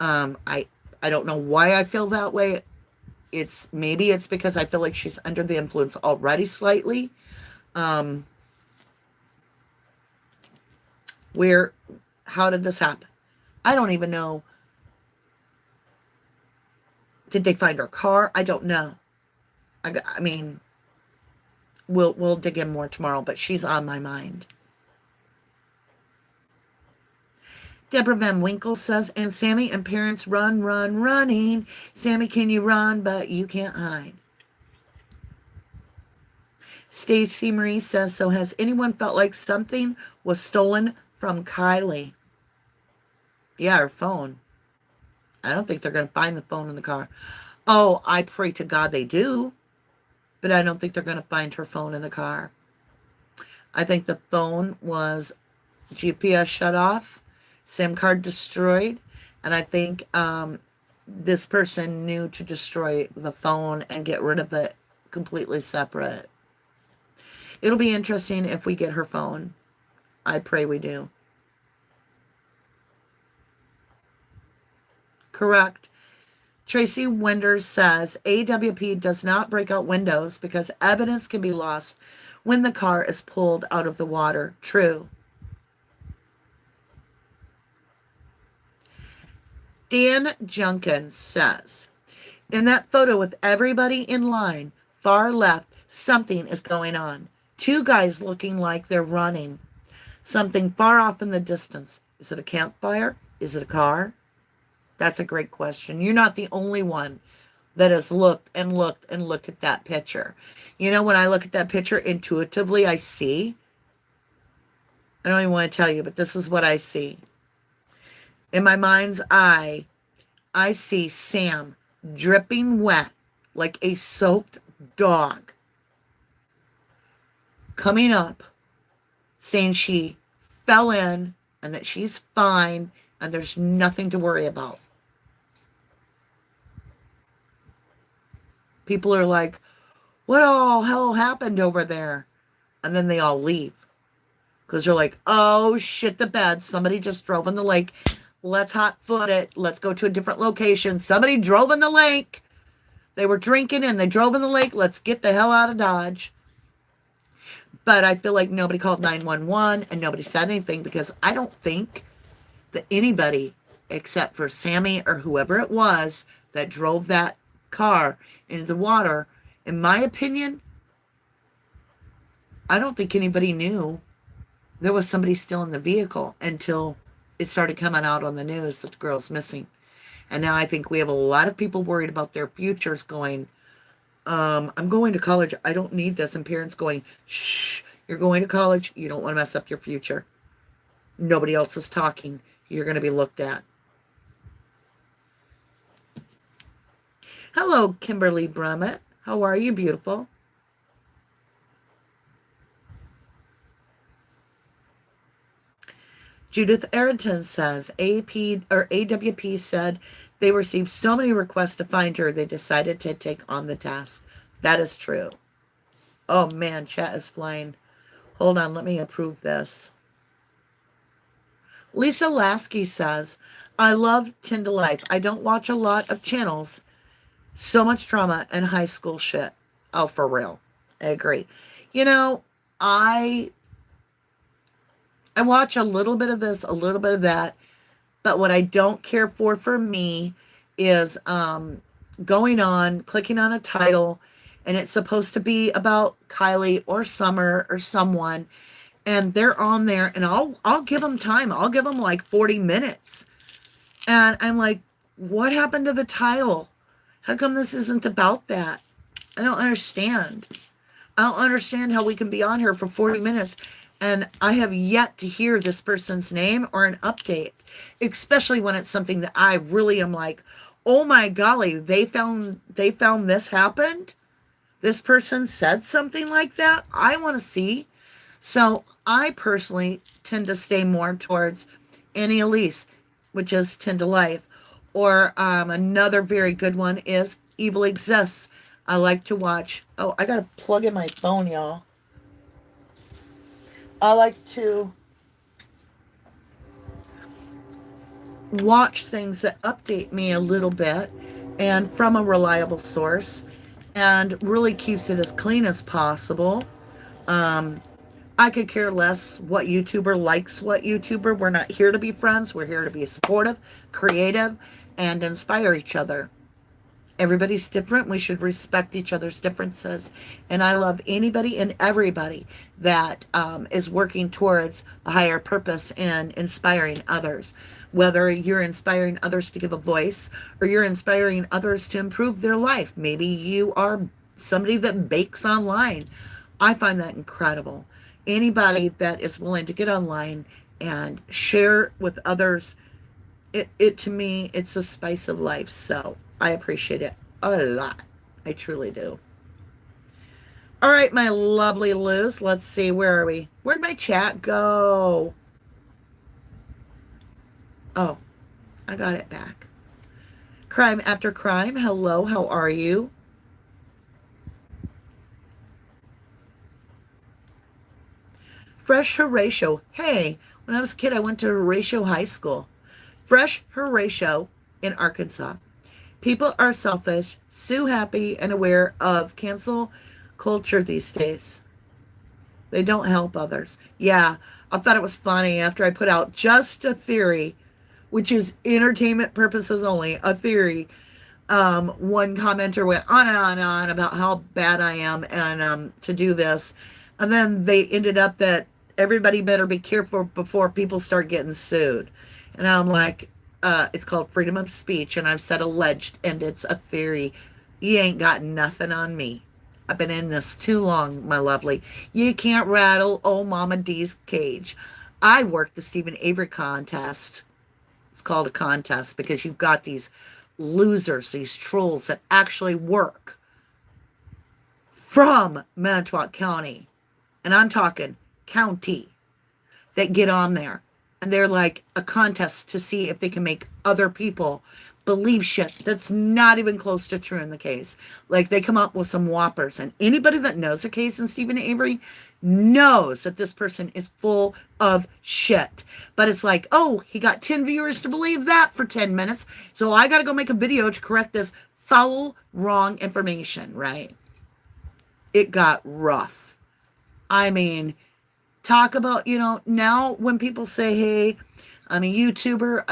I don't know why I feel that way. Maybe it's because I feel like she's under the influence already slightly. How did this happen? I don't even know. Did they find her car? I don't know. I mean, we'll dig in more tomorrow, but she's on my mind. Deborah Van Winkle says, and Sammy and parents running. Sammy, can you run? But you can't hide. Stacy Marie says, so has anyone felt like something was stolen from Kiely? Yeah, her phone. I don't think they're going to find the phone in the car. Oh, I pray to God they do. But I don't think they're going to find her phone in the car. I think the phone was GPS shut off, SIM card destroyed, and I think this person knew to destroy the phone and get rid of it completely separate. It'll be interesting if we get her phone. I pray we do. Correct. Tracy Wenders says, AWP does not break out windows because evidence can be lost when the car is pulled out of the water. True. Dan Junkins says, in that photo with everybody in line, far left, something is going on. 2 guys looking like they're running. Something far off in the distance. Is it a campfire? Is it a car? That's a great question. You're not the only one that has looked and looked and looked at that picture. You know, when I look at that picture, intuitively, I see. I don't even want to tell you, but this is what I see. In my mind's eye, I see Sam dripping wet like a soaked dog coming up saying she fell in and that she's fine and there's nothing to worry about. People are like, what all hell happened over there? And then they all leave. Because they're like, oh, shit the bed. Somebody just drove in the lake. Let's hot foot it. Let's go to a different location. Somebody drove in the lake. They were drinking and they drove in the lake. Let's get the hell out of Dodge. But I feel like nobody called 911 and nobody said anything because I don't think that anybody except for Sammy or whoever it was that drove that car into the water, in my opinion, I don't think anybody knew there was somebody still in the vehicle until it started coming out on the news that the girl's missing. And now I think we have a lot of people worried about their futures going, I'm going to college. I don't need this. And parents going, shh, you're going to college. You don't want to mess up your future. Nobody else is talking. You're going to be looked at. Hello, Kimberly Brummett. How are you, beautiful? Judith Arrington says, AWP said they received so many requests to find her, they decided to take on the task. That is true. Oh, man, chat is flying. Hold on, let me approve this. Lisa Lasky says, I love Tinder Life. I don't watch a lot of channels. So much drama and high school shit. Oh, for real. I agree. You know, I watch a little bit of this, a little bit of that. But what I don't care for me is going on, clicking on a title, and it's supposed to be about Kiely or Summer or someone, and they're on there, and I'll give them time. I'll give them like 40 minutes. And I'm like, what happened to the title? How come this isn't about that? I don't understand. I don't understand how we can be on here for 40 minutes and I have yet to hear this person's name or an update, especially when it's something that I really am like, oh my golly, they found this happened. This person said something like that. I want to see. So I personally tend to stay more towards Annie Elise, which is Tinder Life. Or another very good one is Evil Exists. I like to watch. Oh, I got to plug in my phone, y'all. I like to watch things that update me a little bit and from a reliable source and really keeps it as clean as possible. I could care less what YouTuber likes what YouTuber. We're not here to be friends. We're here to be supportive, creative, and inspire each other. Everybody's different. We should respect each other's differences. And I love anybody and everybody that is working towards a higher purpose and inspiring others. Whether you're inspiring others to give a voice or you're inspiring others to improve their life. Maybe you are somebody that bakes online. I find that incredible. Anybody that is willing to get online and share with others, it to me, it's a spice of life. So I appreciate it a lot. I truly do. All right, my lovely Liz. Let's see. Where are we? Where'd my chat go? Oh, I got it back. Crime After Crime. Hello, how are you? Fresh Horatio. Hey, when I was a kid, I went to Horatio High School. Fresh Horatio in Arkansas. People are selfish, so happy, and aware of cancel culture these days. They don't help others. Yeah, I thought it was funny after I put out just a theory, which is entertainment purposes only, a theory. One commenter went on and on and on about how bad I am and to do this. And then they ended up that everybody better be careful before people start getting sued. And I'm like, it's called freedom of speech, and I've said alleged, and it's a theory. You ain't got nothing on me. I've been in this too long, my lovely. You can't rattle old Mama D's cage. I worked the Stephen Avery contest. It's called a contest because you've got these losers, these trolls that actually work from Manitowoc County and I'm talking county, that get on there. And they're like a contest to see if they can make other people believe shit that's not even close to true in the case. Like they come up with some whoppers. And anybody that knows the case in Stephen Avery knows that this person is full of shit. But it's like, oh, he got 10 viewers to believe that for 10 minutes. So I got to go make a video to correct this foul, wrong information, right? It got rough. I mean, talk about, you know, now when people say, hey, I'm a YouTuber,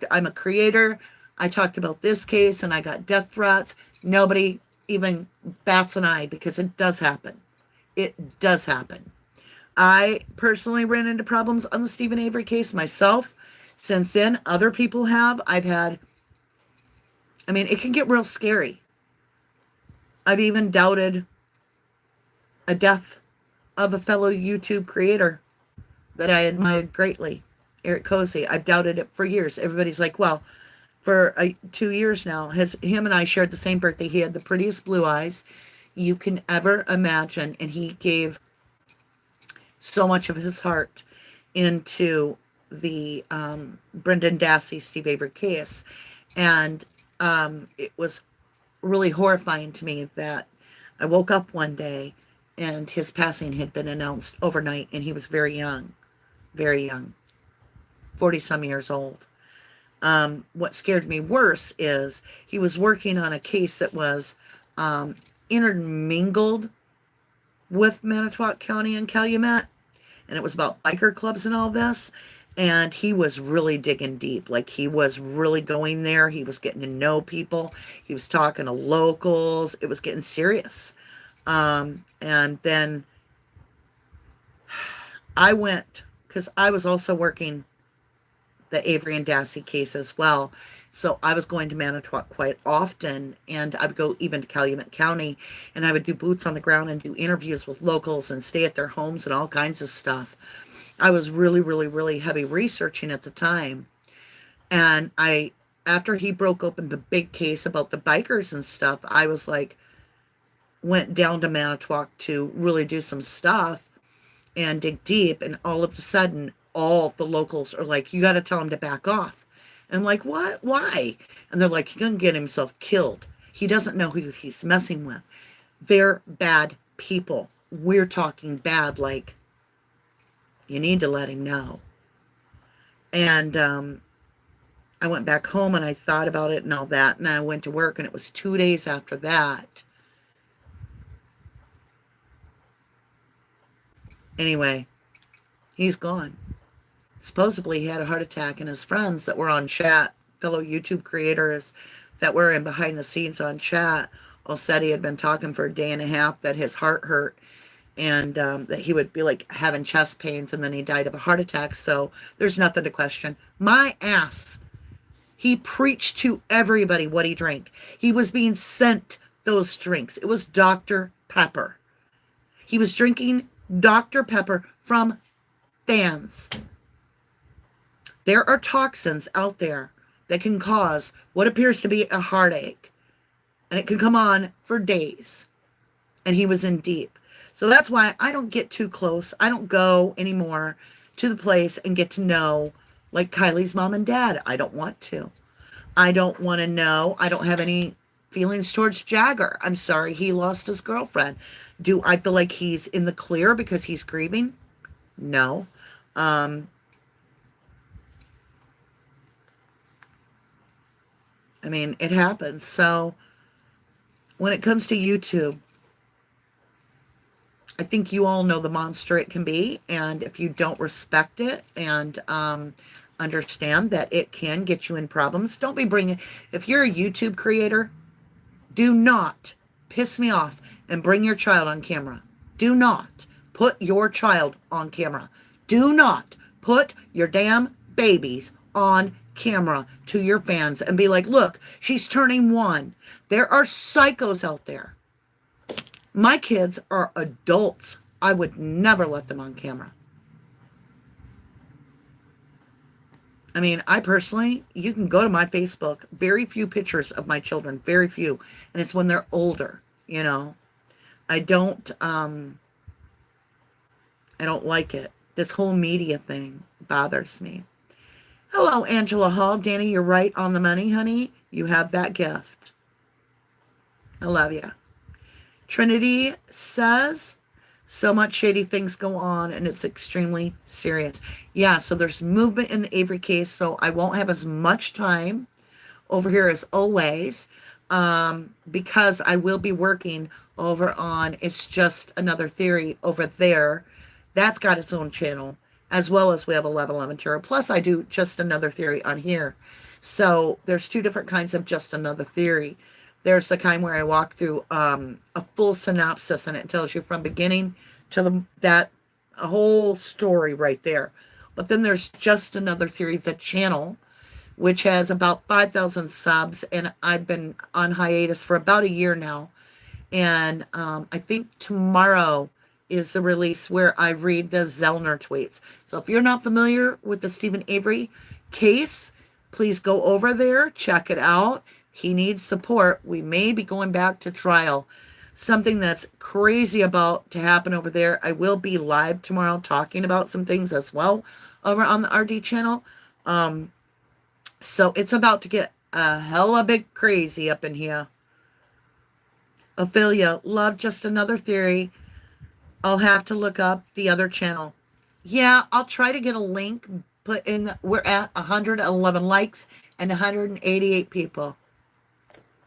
I'm a creator, I talked about this case and I got death threats. Nobody even bats an eye because it does happen. It does happen. I personally ran into problems on the Stephen Avery case myself. Since then, other people have. I mean, it can get real scary. I've even doubted a death of a fellow YouTube creator that I admired greatly, Eric Cozy. I've doubted it for years. Everybody's like, well, for 2 years now, him and I shared the same birthday. He had the prettiest blue eyes you can ever imagine, and he gave so much of his heart into the Brendan Dassey, Steve Avery case. And it was really horrifying to me that I woke up one day and his passing had been announced overnight, and he was very young, 40-some years old. What scared me worse is he was working on a case that was intermingled with Manitowoc County and Calumet, and it was about biker clubs and all this, and he was really digging deep. Like, he was really going there. He was getting to know people. He was talking to locals. It was getting serious. And then I went, because I was also working the Avery and Dassey case as well. So I was going to Manitowoc quite often, and I would go even to Calumet County, and I would do boots on the ground and do interviews with locals and stay at their homes and all kinds of stuff. I was really, really, really heavy researching at the time. And after he broke open the big case about the bikers and stuff, I was like, went down to Manitowoc to really do some stuff and dig deep. And all of a sudden, all the locals are like, you got to tell him to back off. And I'm like, what? Why? And they're like, he's going to get himself killed. He doesn't know who he's messing with. They're bad people. We're talking bad, like, you need to let him know. And I went back home and I thought about it and all that. And I went to work, and it was 2 days after that. Anyway, he's gone. Supposedly he had a heart attack, and his friends that were on chat, fellow YouTube creators that were in behind the scenes on chat, all said he had been talking for a day and a half, that his heart hurt, and that he would be like having chest pains, and then he died of a heart attack. So there's nothing to question. My ass. He preached to everybody what he drank. He was being sent those drinks. It was Dr. Pepper. He was drinking Dr. Pepper from fans. There are toxins out there that can cause what appears to be a heartache, and it can come on for days. And he was in deep. So that's why I don't get too close. I don't go anymore to the place and get to know, like, Kiely's mom and dad. I don't want to. I don't want to know. I don't have any feelings towards Jagger. I'm sorry he lost his girlfriend. Do I feel like he's in the clear because he's grieving? No. I mean, it happens. So when it comes to YouTube, I think you all know the monster it can be. And if you don't respect it and understand that it can get you in problems, don't be bringing... If you're a YouTube creator, do not piss me off and bring your child on camera. Do not put your child on camera. Do not put your damn babies on camera to your fans and be like, look, she's turning 1. There are psychos out there. My kids are adults. I would never let them on camera. I mean, I personally, you can go to my Facebook, very few pictures of my children, very few. And it's when they're older, you know. I don't I don't like it. This whole media thing bothers me. Hello, Angela Hall. Danny, you're right on the money, honey. You have that gift. I love you. Trinity says, so much shady things go on and it's extremely serious. Yeah, so there's movement in the Avery case, so I won't have as much time over here as always, because I will be working over on It's Just Another Theory over there. That's got its own channel, as well as we have 11tarot. Plus, I do Just Another Theory on here. So there's two different kinds of Just Another Theory. There's the kind where I walk through a full synopsis, and it tells you from beginning to that a whole story right there. But then there's Just Another Theory, the channel, which has about 5,000 subs, and I've been on hiatus for about a year now. And I think tomorrow is the release where I read the Zellner tweets. So if you're not familiar with the Stephen Avery case, please go over there, check it out. He needs support. We may be going back to trial. Something that's crazy about to happen over there. I will be live tomorrow talking about some things as well over on the RD channel. So it's about to get a hella big crazy up in here. Ophelia, love Just Another Theory. I'll have to look up the other channel. Yeah, I'll try to get a link put in. We're at 111 likes and 188 people.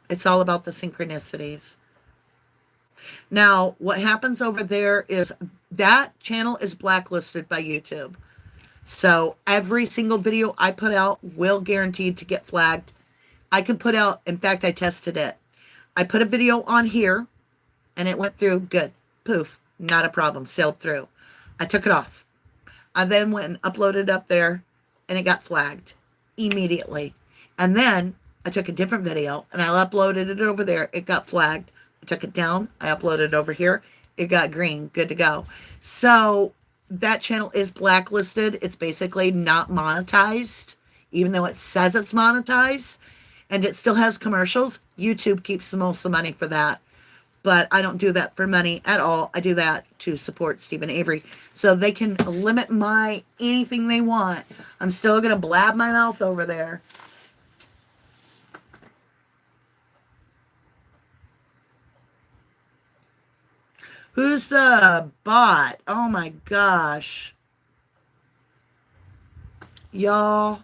It's all about the synchronicities. Now, what happens over there is that channel is blacklisted by YouTube. So every single video I put out will guaranteed to get flagged. I could put out, in fact, I tested it. I put a video on here and it went through good. Poof, not a problem, sailed through. I took it off. I then went and uploaded up there and it got flagged immediately. And then I took a different video and I uploaded it over there. It got flagged. I took it down. I uploaded it over here. It got green. Good to go. So that channel is blacklisted. It's basically not monetized, even though it says it's monetized, and it still has commercials. YouTube keeps the most of the money for that. But I don't do that for money at all. I do that to support Stephen Avery. So they can limit my anything they want. I'm still going to blab my mouth over there. Who's the bot? Oh my gosh. Y'all.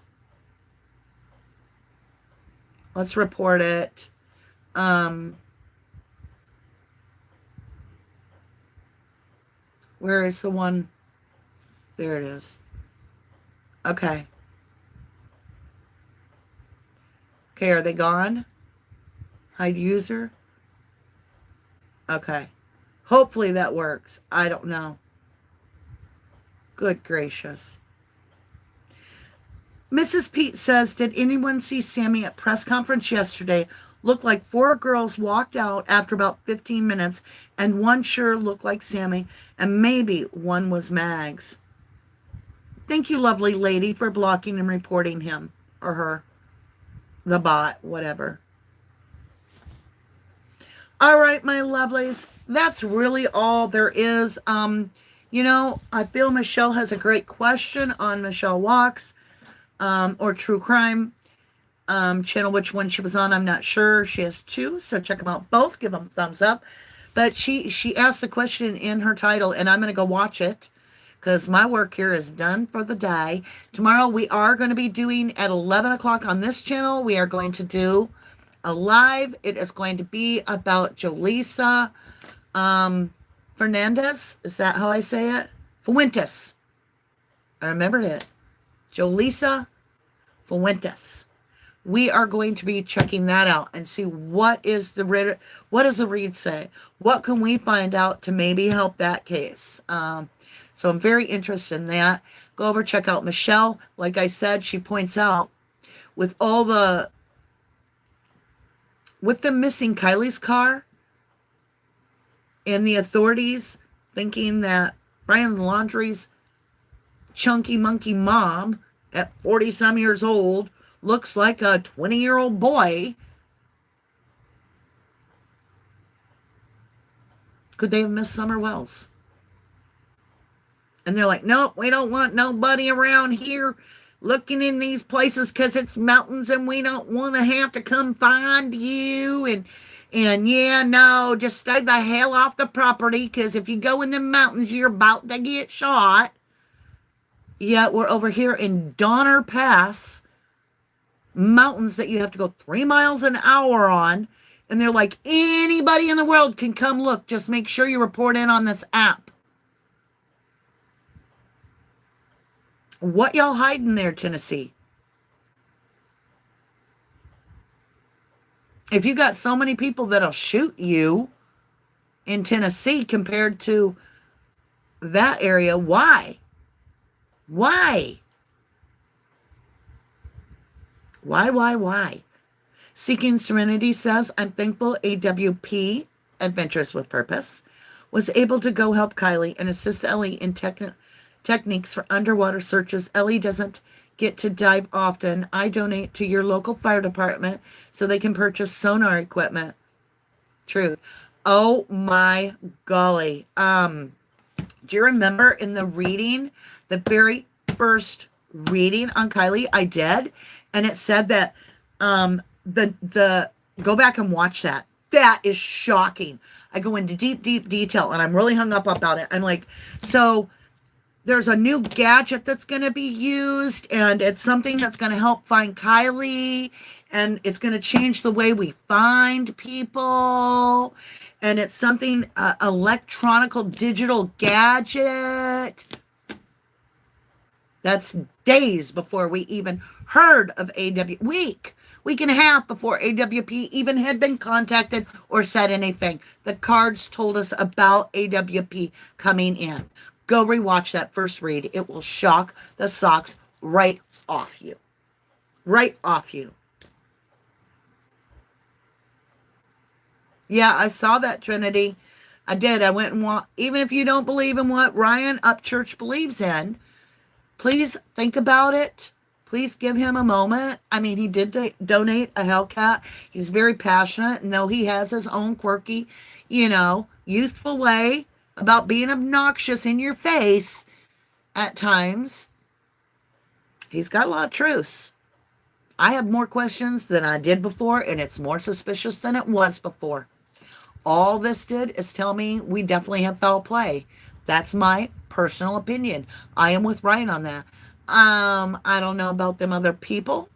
Let's report it. Where is the one? There it is. Okay. Okay, are they gone? Hide user? Okay. Hopefully that works. I don't know. Good gracious. Mrs. Pete says, did anyone see Sammy at press conference yesterday? Looked like 4 girls walked out after about 15 minutes, and one sure looked like Sammy, and maybe one was Mags. Thank you, lovely lady, for blocking and reporting him or her. The bot, whatever. All right, my lovelies. That's really all there is. You know, I feel Michelle has a great question on Michelle Walks, or True Crime channel. Which one she was on, I'm not sure. She has 2, so check them out both. Give them a thumbs up. But she asked a question in her title, and I'm going to go watch it because my work here is done for the day. Tomorrow we are going to be doing at 11 o'clock on this channel. We are going to do a live. It is going to be about Jolisa Fernandez. Is that how I say it? Fuentes. I remembered it. Jolisa Fuentes. We are going to be checking that out and see what does the read say? What can we find out to maybe help that case? So I'm very interested in that. Go over, check out Michelle. Like I said, she points out with the missing Kiely's car and the authorities thinking that Brian Laundrie's chunky monkey mom at 40-some years old looks like a 20-year-old boy. Could they have missed Summer Wells? And they're like, nope, we don't want nobody around here looking in these places because it's mountains and we don't want to have to come find you. And yeah, no, just stay the hell off the property because if you go in the mountains, you're about to get shot. Yet we're over here in Donner Pass, mountains that you have to go 3 miles an hour on. And they're like, anybody in the world can come look. Just make sure you report in on this app. What y'all hiding there, Tennessee? If you got so many people that'll shoot you in Tennessee compared to that area, why? Why? Why? Seeking Serenity says, I'm thankful AWP, Adventures with Purpose, was able to go help Kiely and assist Ellie in techniques for underwater searches. Ellie doesn't get to dive often. I donate to your local fire department so they can purchase sonar equipment. Truth. Oh my golly. Do you remember in the reading, the very first reading on Kiely I did, and it said that the go back and watch that. That is shocking. I go into deep detail and I'm really hung up about it. I'm like, so there's a new gadget that's going to be used and it's something that's going to help find Kiely and it's going to change the way we find people. And it's something, electronical digital gadget. That's days before we even heard of week and a half before AWP even had been contacted or said anything. The cards told us about AWP coming in. Go rewatch that first read. It will shock the socks right off you. Right off you. Yeah, I saw that, Trinity. I did. I went and even if you don't believe in what Ryan Upchurch believes in, please think about it. Please give him a moment. I mean, he did donate a Hellcat. He's very passionate. And though he has his own quirky, youthful way about being obnoxious in your face at times, he's got a lot of truths. I have more questions than I did before, and it's more suspicious than it was before. All this did is tell me we definitely have foul play. That's my personal opinion. I am with Ryan on that. I don't know about them other people.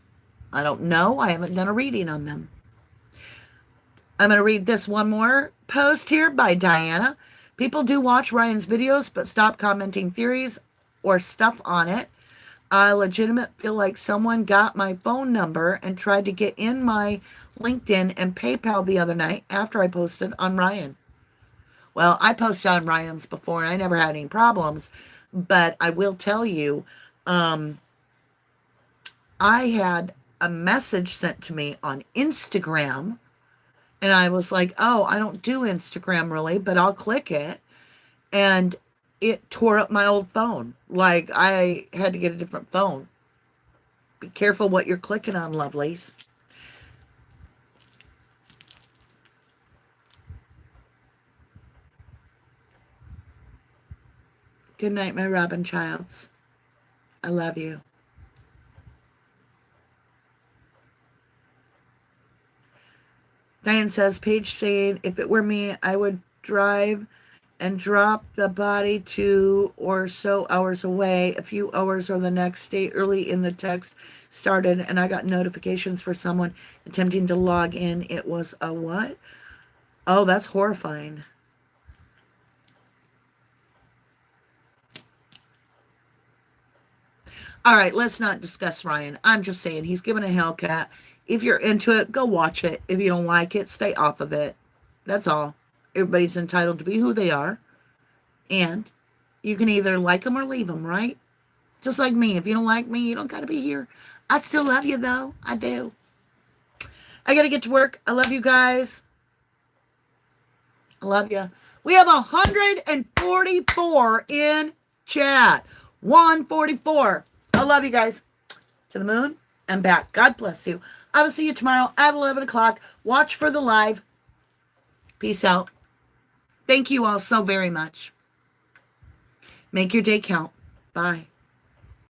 I don't know. I haven't done a reading on them. I'm going to read this one more post here by Diana. People do watch Ryan's videos, but stop commenting theories or stuff on it. I legitimately feel like someone got my phone number and tried to get in my LinkedIn and PayPal the other night after I posted on Ryan. Well, I posted on Ryan's before and I never had any problems, but I will tell you, I had a message sent to me on Instagram and I was like, oh, I don't do Instagram really, but I'll click it. And it tore up my old phone. Like I had to get a different phone. Be careful what you're clicking on, lovelies. Good night, my Robin Childs. I love you. Diane says, Paige saying, if it were me, I would drive and drop the body 2 or so hours away. A few hours or the next day early in the text started and I got notifications for someone attempting to log in. It was a what? Oh, that's horrifying. All right, let's not discuss Ryan. I'm just saying he's given a Hellcat. If you're into it, go watch it. If you don't like it, stay off of it. That's all. Everybody's entitled to be who they are. And you can either like them or leave them, right? Just like me. If you don't like me, you don't got to be here. I still love you, though. I do. I got to get to work. I love you guys. I love you. We have 144 in chat. 144. I love you guys. To the moon and back. God bless you. I will see you tomorrow at 11 o'clock. Watch for the live. Peace out. Thank you all so very much. Make your day count. Bye.